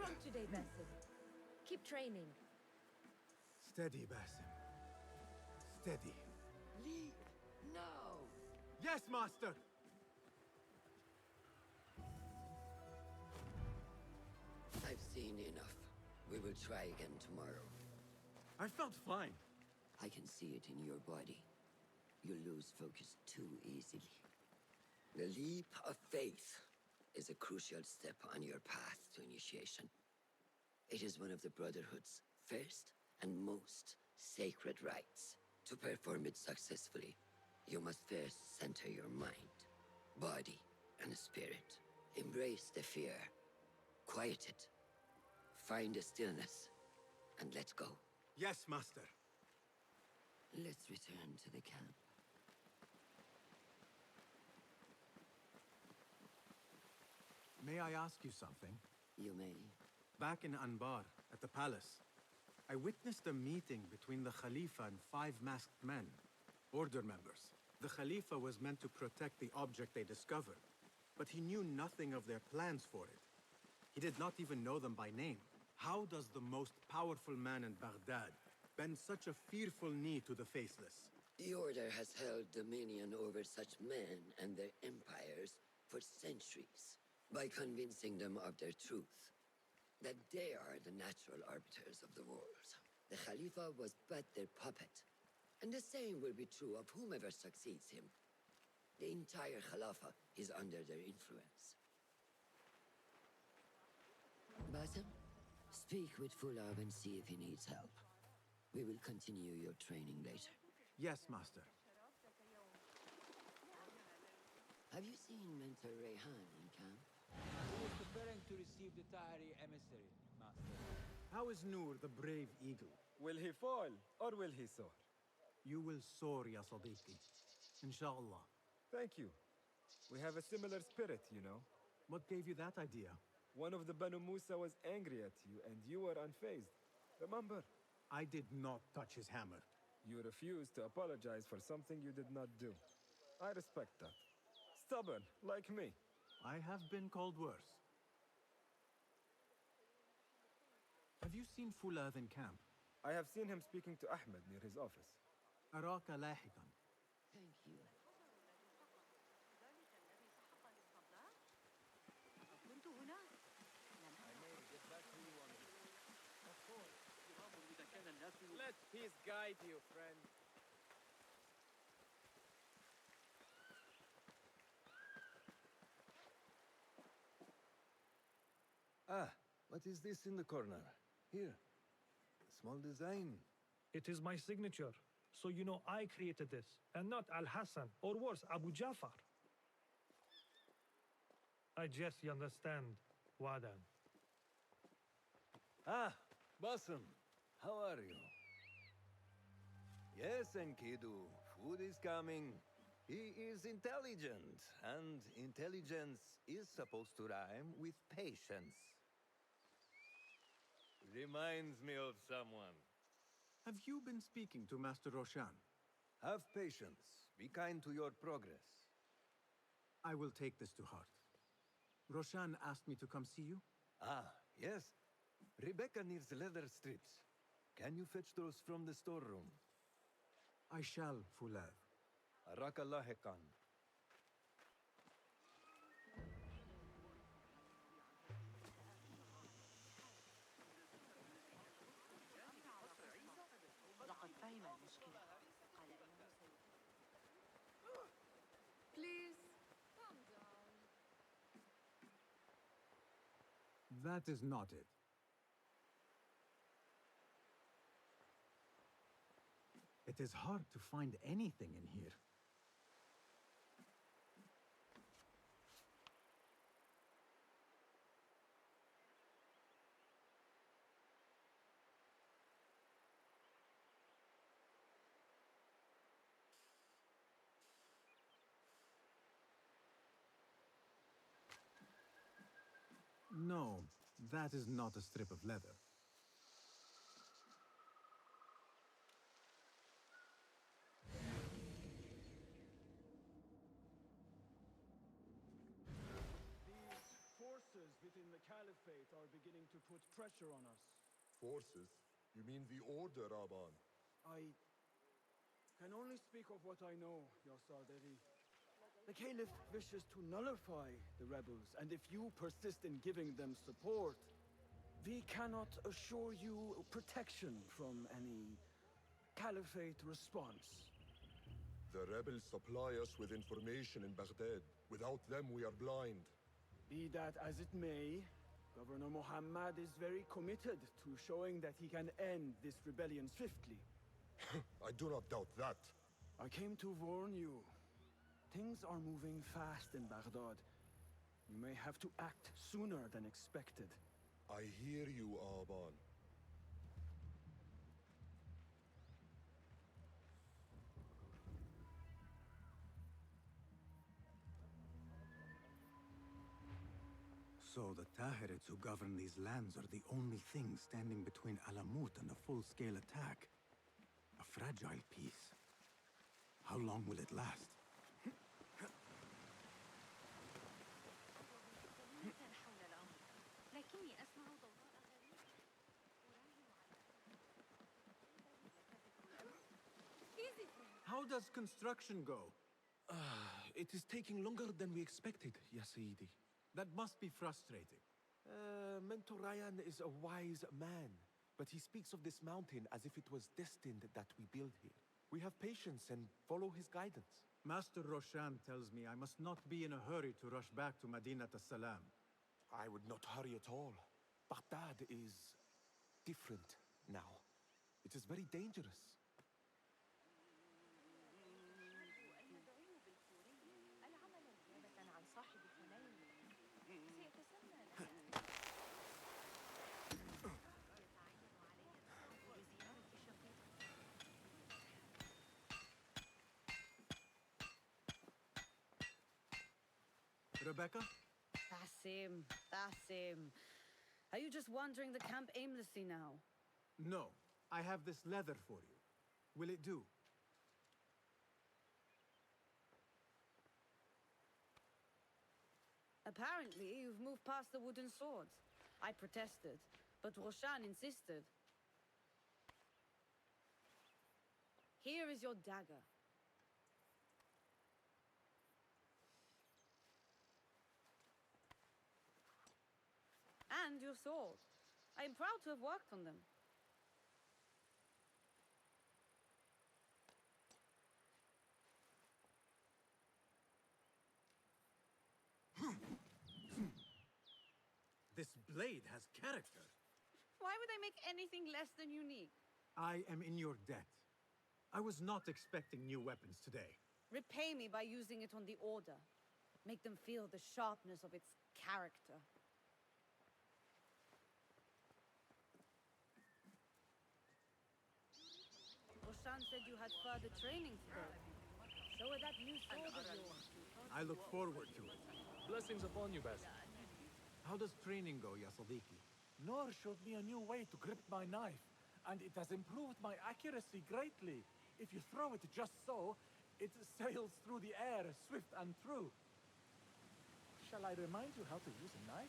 S17: strong today, Basim. Keep training.
S3: Steady, Basim. Steady.
S12: Leave now!
S3: Yes, Master!
S12: I've seen enough. We will try again tomorrow.
S3: I felt fine.
S12: I can see it in your body. You lose focus too easily. The leap of faith is a crucial step on your path to initiation. It is one of the Brotherhood's first and most sacred rites. To perform it successfully, you must first center your mind, body, and spirit. Embrace the fear. Quiet it. Find a stillness, and let go.
S3: Yes, Master.
S12: Let's return to the camp.
S3: May I ask you something?
S12: You may.
S3: Back in Anbar, at the palace, I witnessed a meeting between the Khalifa and 5 masked men, order members. The Khalifa was meant to protect the object they discovered, but he knew nothing of their plans for it. He did not even know them by name. How does the most powerful man in Baghdad bend such a fearful knee to the faceless?
S12: The Order has held dominion over such men and their empires for centuries by convincing them of their truth, that they are the natural arbiters of the world. The Khalifa was but their puppet, and the same will be true of whomever succeeds him. The entire Khalifa is under their influence. Basim, speak with Fulab and see if he needs help. We will continue your training later.
S3: Yes, Master.
S12: Have you seen Mentor Rayhan in camp?
S8: He is preparing to receive the Tahiri emissary, Master.
S3: How is Noor, the brave eagle?
S18: Will he fall, or will he soar?
S3: You will soar, ya Sadiqi. Inshallah.
S18: Thank you. We have a similar spirit, you know.
S3: What gave you that idea?
S18: One of the Banu Musa was angry at you, and you were unfazed. Remember?
S3: I did not touch his hammer.
S18: You refused to apologize for something you did not do. I respect that. Stubborn, like me.
S3: I have been called worse. Have you seen Fulad in camp?
S18: I have seen him speaking to Ahmed near his office.
S3: أراك لاحقا.
S12: Thank you.
S6: كنت هنا.
S18: Let peace guide you, friend.
S9: Ah, what is this in the corner? Here. A small design.
S13: It is my signature. So you know I created this, and not Al-Hassan, or worse, Abu Jafar. I guess you understand, Wadan.
S9: Ah, Basim. How are you? Yes, Enkidu. Food is coming. He is intelligent, and intelligence is supposed to rhyme with patience. Reminds me of someone.
S3: Have you been speaking to Master Roshan?
S9: Have patience. Be kind to your progress.
S3: I will take this to heart. Roshan asked me to come see you?
S9: Ah, yes. Rebecca needs leather strips. Can you fetch those from the storeroom?
S3: I shall, Fulad.
S9: Arakalahekan.
S6: لقد فهم المشكلة. قال إنه
S2: Please, calm down.
S3: That is not it. It is hard to find anything in here. No, that is not a strip of leather.
S10: These forces within the Caliphate
S19: Caliphate are beginning to put pressure on us.
S10: Forces? You mean the Order, Aban?
S19: I can only speak of what I know, Yasarderi. The Caliph wishes to nullify the rebels, and if you persist in giving them support, we cannot assure you protection from any Caliphate response.
S10: The rebels supply us with information in Baghdad. Without them, we are blind.
S19: Be that as it may, Governor Muhammad is very committed to showing that he can end this rebellion swiftly.
S10: I do not doubt that.
S19: I came to warn you. Things are moving fast in Baghdad. You may have to act sooner than expected.
S10: I hear you, Aban.
S3: So the Tahirids who govern these lands are the only thing standing between Alamut and a full-scale attack. A fragile peace. How long will it last?
S4: How does construction go?
S9: It is taking longer than we expected, Ya Sayyidi.
S4: That must be frustrating.
S9: Mentor Ryan is a wise man, but he speaks of this mountain as if it was destined that we build here. We have patience and follow his guidance.
S4: Master Roshan tells me I must not be in a hurry to rush back to Madinat as-Salam.
S9: I would not hurry at all. Baghdad is different now. It is very dangerous.
S4: Rebecca?
S6: Basim. Are you just wandering the camp aimlessly now?
S4: No. I have this leather for you. Will it do?
S6: Apparently, you've moved past the wooden swords. I protested, but Roshan insisted. Here is your dagger. And your sword. I am proud to have worked on them.
S4: This blade has character.
S6: Why would I make anything less than unique?
S4: I am in your debt. I was not expecting new weapons today.
S6: Repay me by using it on the Order. Make them feel the sharpness of its character. Roshan said you had further training today. Show her that new sword of yours.
S4: I look forward to it.
S18: Blessings upon you, Basim.
S4: How does training go, Ya Sadiqi?
S20: Noor showed me a new way to grip my knife, and it has improved my accuracy greatly. If you throw it just so, it sails through the air, swift and true. Shall I remind you how to use a knife?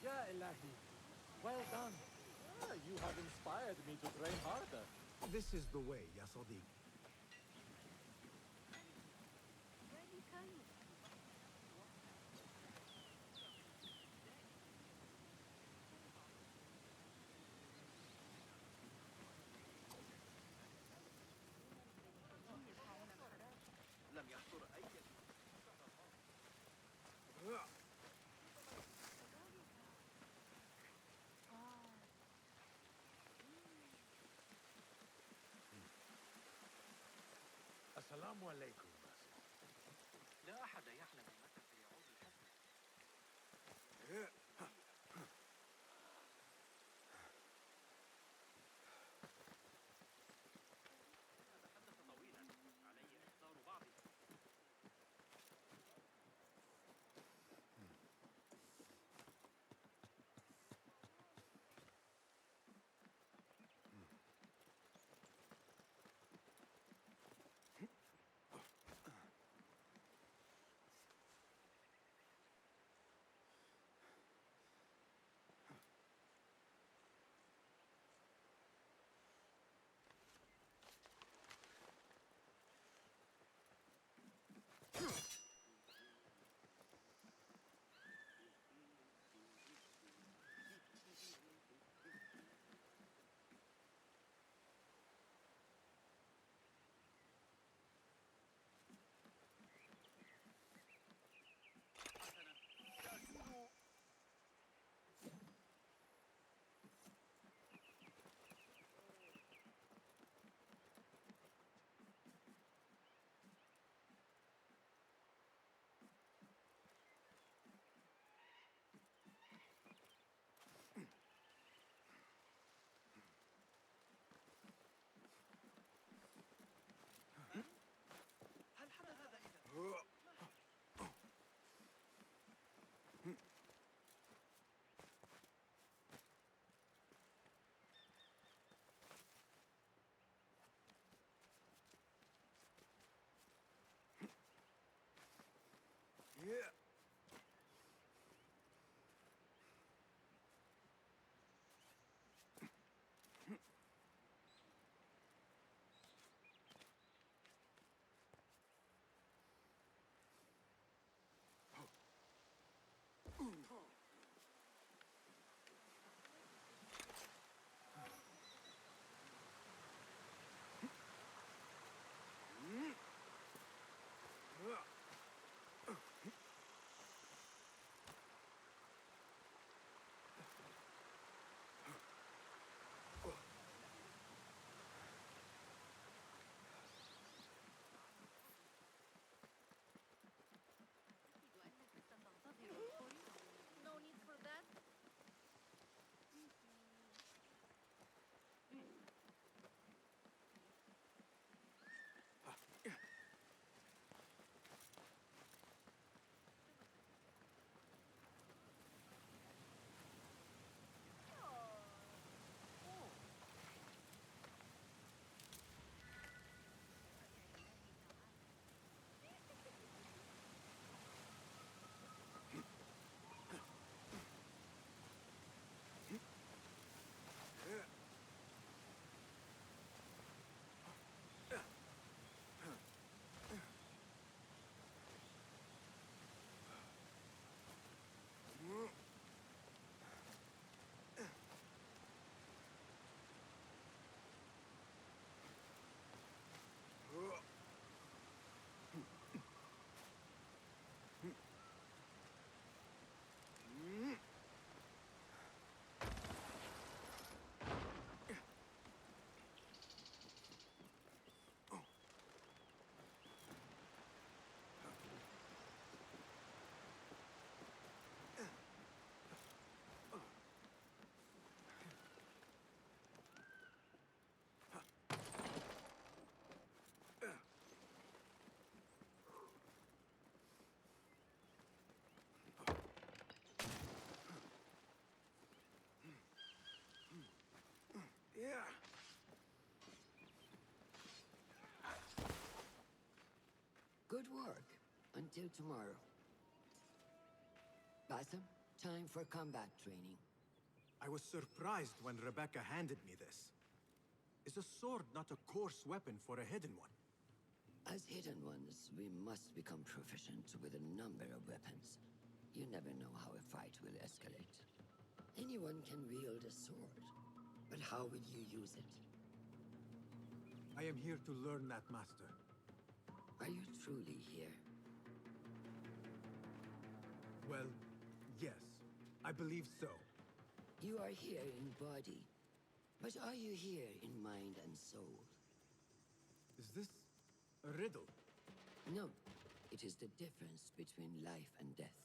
S20: Ya Ilahi, well done. You have inspired me to train harder.
S4: This is the way, Ya Sadiqi.
S5: لم يحضر أي
S9: السلام عليكم.
S5: لا أحد يعلم متى سيعود الحسن. تحدث طويلا. علي إحضار بعضها.
S12: Until tomorrow. Bassam, time for combat training.
S4: I was surprised when Rebecca handed me this. Is a sword not a coarse weapon for a hidden one?
S12: As hidden ones, we must become proficient with a number of weapons. You never know how a fight will escalate. Anyone can wield a sword, but how will you use it?
S4: I am here to learn that, Master.
S12: Are you truly here?
S4: Well, yes. I believe so.
S12: You are here in body, but are you here in mind and soul?
S4: Is this a riddle?
S12: No, it is the difference between life and death.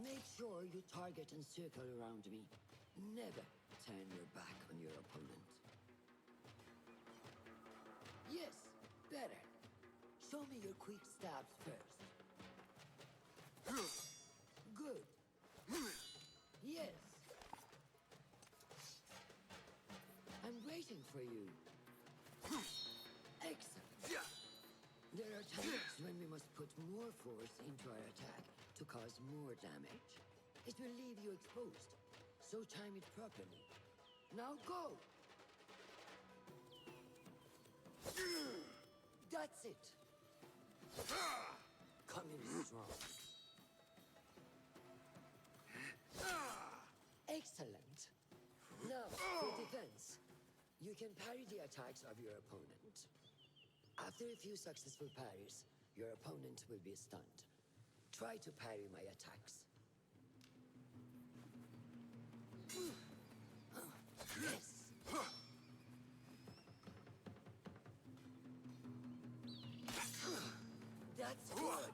S12: Make sure you target and circle around me. Never turn your back on your opponent. Yes, better. Show me your quick stabs first. Good. Yes. I'm waiting for you. Excellent. There are times when we must put more force into our attack to cause more damage. It will leave you exposed, so time it properly. Now go! That's it! Come in strong. Excellent. Now, for defense, you can parry the attacks of your opponent. After a few successful parries, your opponent will be stunned. Try to parry my attacks. Yes! That's good!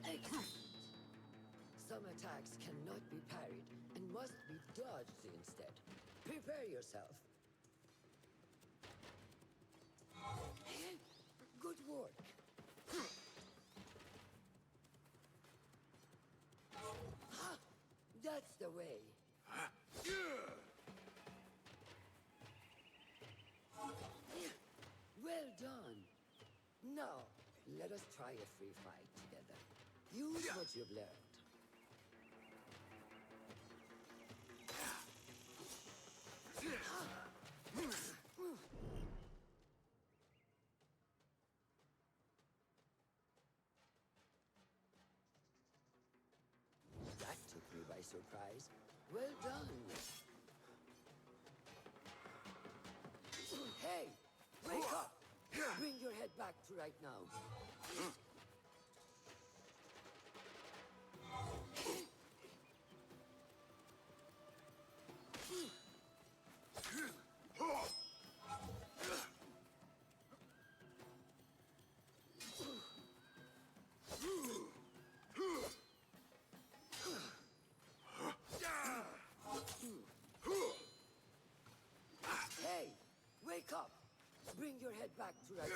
S12: Excellent! Some attacks cannot be parried and must be dodged instead. Prepare yourself. Good work. That's the way. Well done. Now, let us try a free fight together. Use what you've learned. That took me by surprise. Well done. Hey, wake up! Bring your head back to right now. Hey, wake up! Bring your head back to right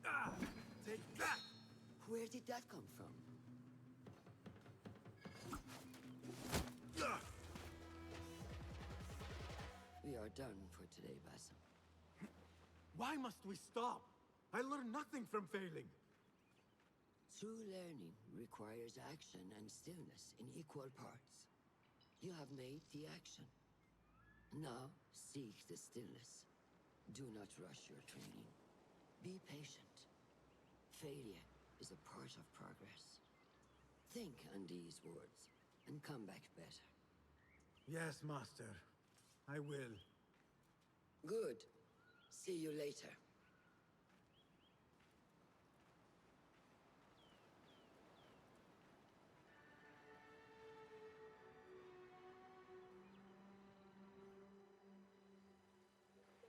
S12: now.
S4: Take that!
S12: Where did that come from? We are done for today, Bassam.
S4: Why must we stop? I learned nothing from failing.
S12: True learning requires action and stillness in equal parts. You have made the action. Now, seek the stillness. Do not rush your training. Be patient. Failure is a part of progress. Think on these words and come back better.
S4: Yes, Master. I will.
S12: Good. See you later.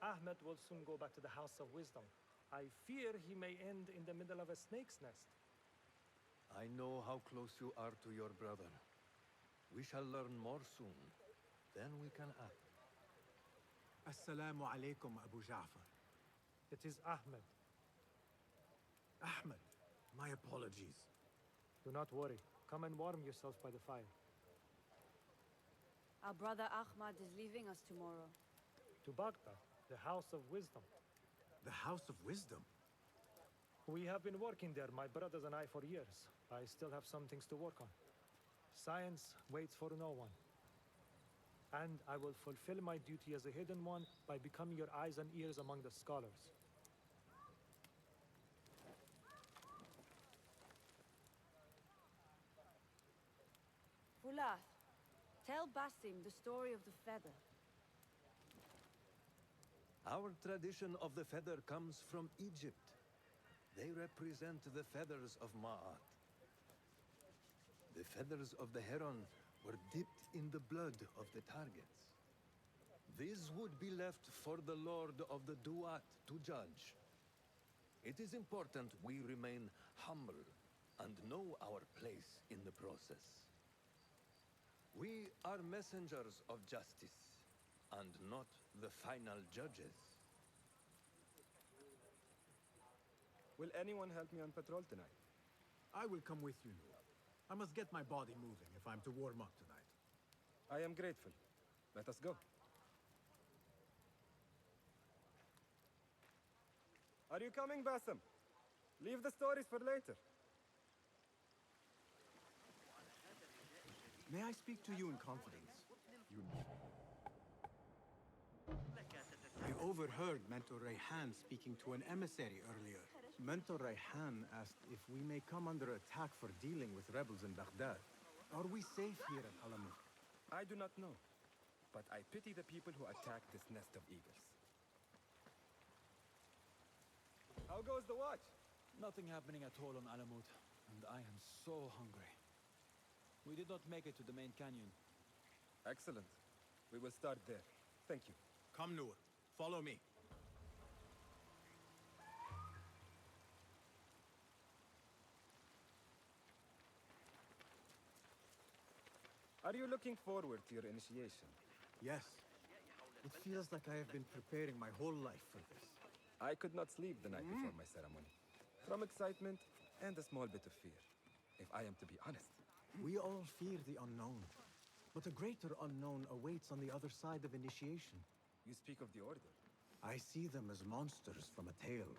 S13: Ahmed will soon go back to the House of Wisdom. I fear he may end in the middle of a snake's nest.
S10: I know how close you are to your brother. We shall learn more soon. Then we can act.
S4: Assalamu alaikum, Abu Ja'far.
S13: It is Ahmed.
S4: Ahmed, my apologies.
S13: Do not worry. Come and warm yourself by the fire.
S6: Our brother Ahmad is leaving us tomorrow.
S13: To Baghdad, the House of Wisdom.
S3: The House of Wisdom?
S13: We have been working there, my brothers and I, for years. I still have some things to work on. Science waits for no one. And I will fulfill my duty as a hidden one by becoming your eyes and ears among the scholars.
S6: Fulath, tell Basim the story of the feather.
S21: Our tradition of the feather comes from Egypt. They represent the feathers of Ma'at. The feathers of the heron were dipped in the blood of the targets. These would be left for the Lord of the Duat to judge. It is important we remain humble and know our place in the process. We are messengers of justice, and not the final judges.
S18: Will anyone help me on patrol tonight?
S3: I will come with you, Noor. I must get my body moving if I'm to warm up tonight.
S18: I am grateful. Let us go. Are you coming, Basim? Leave the stories for later.
S3: May I speak to you in confidence? I overheard Mentor Rayhan speaking to an emissary earlier. Mentor Rayhan asked if we may come under attack for dealing with rebels in Baghdad. Are we safe here at Alamut?
S18: I do not know, but I pity the people who attacked this nest of eagles. How goes the watch?
S15: Nothing happening at all on Alamut, and I am so hungry. We did not make it to the main canyon.
S18: Excellent. We will start there. Thank you.
S4: Come, Noor. Follow me.
S18: Are you looking forward to your initiation?
S3: Yes. It feels like I have been preparing my whole life for this.
S18: I could not sleep the night before my ceremony. From excitement and a small bit of fear, if I am to be honest.
S3: We all fear the unknown. But a greater unknown awaits on the other side of initiation.
S18: You speak of the Order.
S3: I see them as monsters from a tale,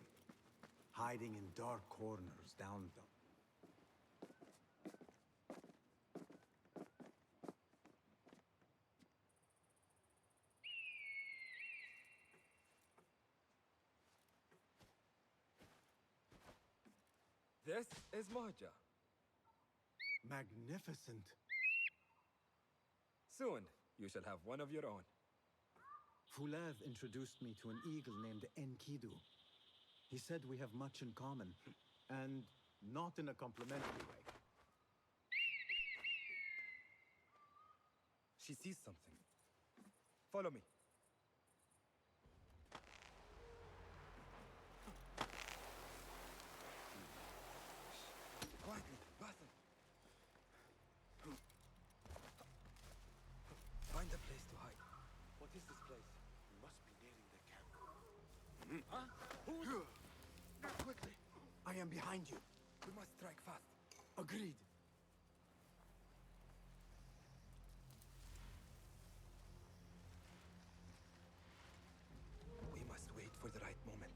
S3: hiding in dark corners down the...
S18: This is Mahja.
S3: Magnificent.
S18: Soon, you shall have one of your own.
S3: Fulath introduced me to an eagle named Enkidu. He said we have much in common, and not in a complimentary way.
S18: She sees something. Follow me. Quietly, Basim. Find a place to hide.
S10: What is this place? We must be nearing the camp.
S18: Huh? Who's...
S3: Quickly. I am behind you.
S18: We must strike fast.
S3: Agreed.
S18: We must wait for the right moment.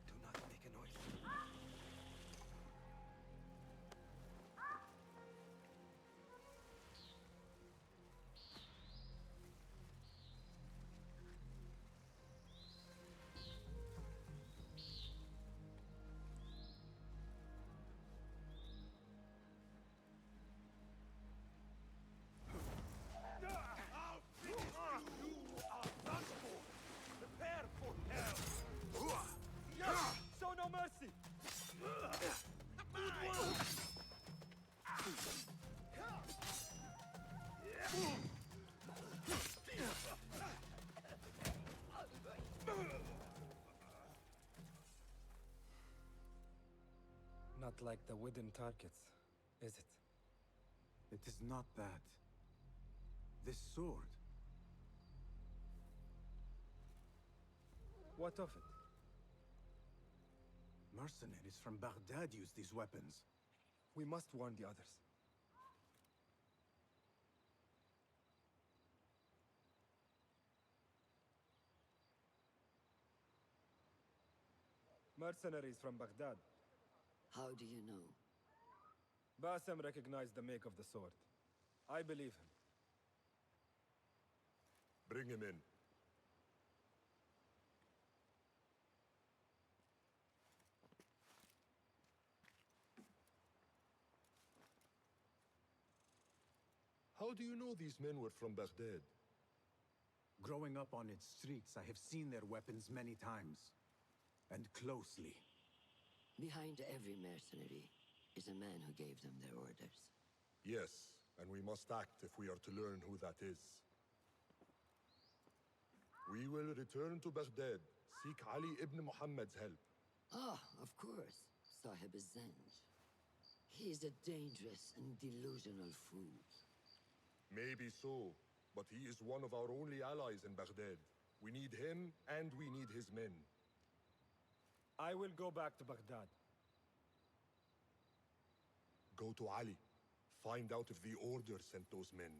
S18: Do not make a noise.
S10: Prepare for hell!
S18: Show no mercy! Not like the wooden targets, is it?
S3: It is not that. This sword.
S18: What of it?
S3: Mercenaries from Baghdad use these weapons.
S18: We must warn the others. Mercenaries from Baghdad.
S12: How do you know?
S18: Bassem recognized the make of the sword. I believe him.
S1: Bring him in. How do you know these men were from Baghdad?
S3: Growing up on its streets, I have seen their weapons many times. And closely.
S12: Behind every mercenary is a man who gave them their orders.
S1: Yes, and we must act if we are to learn who that is. We will return to Baghdad, seek Ali ibn Muhammad's help.
S12: Ah, of course, Sahib Zanj. He is a dangerous and delusional fool.
S1: Maybe so, but he is one of our only allies in Baghdad. We need him, and we need his men.
S18: I will go back to Baghdad.
S1: Go to Ali. Find out if the order sent those men.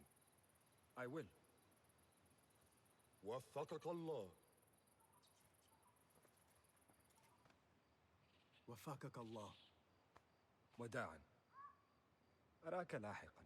S18: I will.
S1: وفقك الله.
S3: وفقك الله.
S18: وداعا. أراك لاحقا.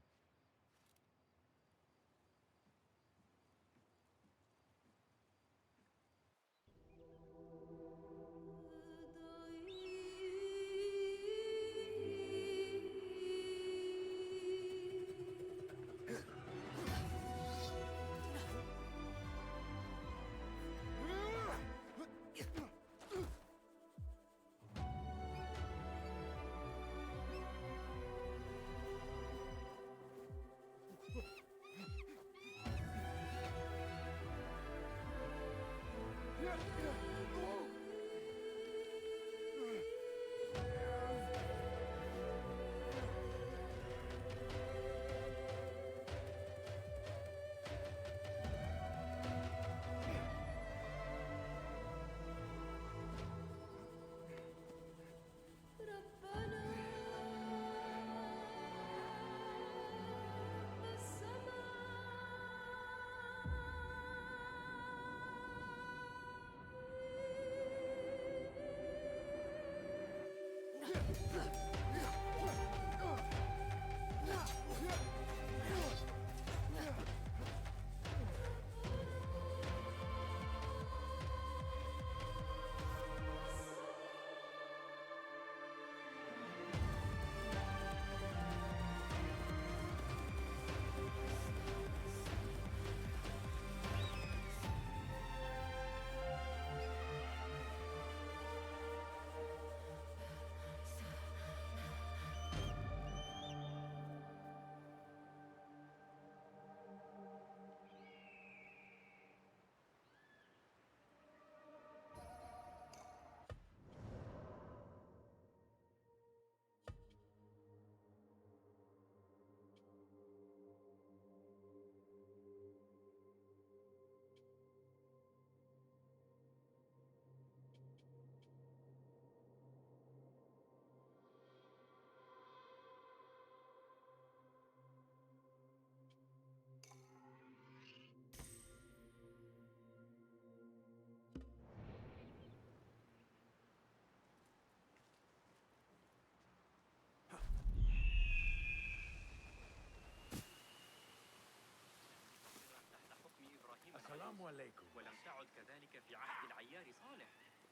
S11: السلام عليكم.
S5: ولم تعد كذلك في عهد العيار صالح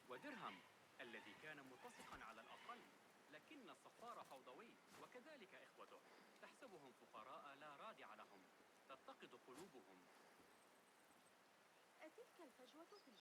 S5: ودرهم الذي كان ملتصقا على الأقل، لكن الصفار فوضوي وكذلك إخوته، تحسبهم فقراء لا رادع لهم، تتقد قلوبهم.
S6: أتلك الفجوة في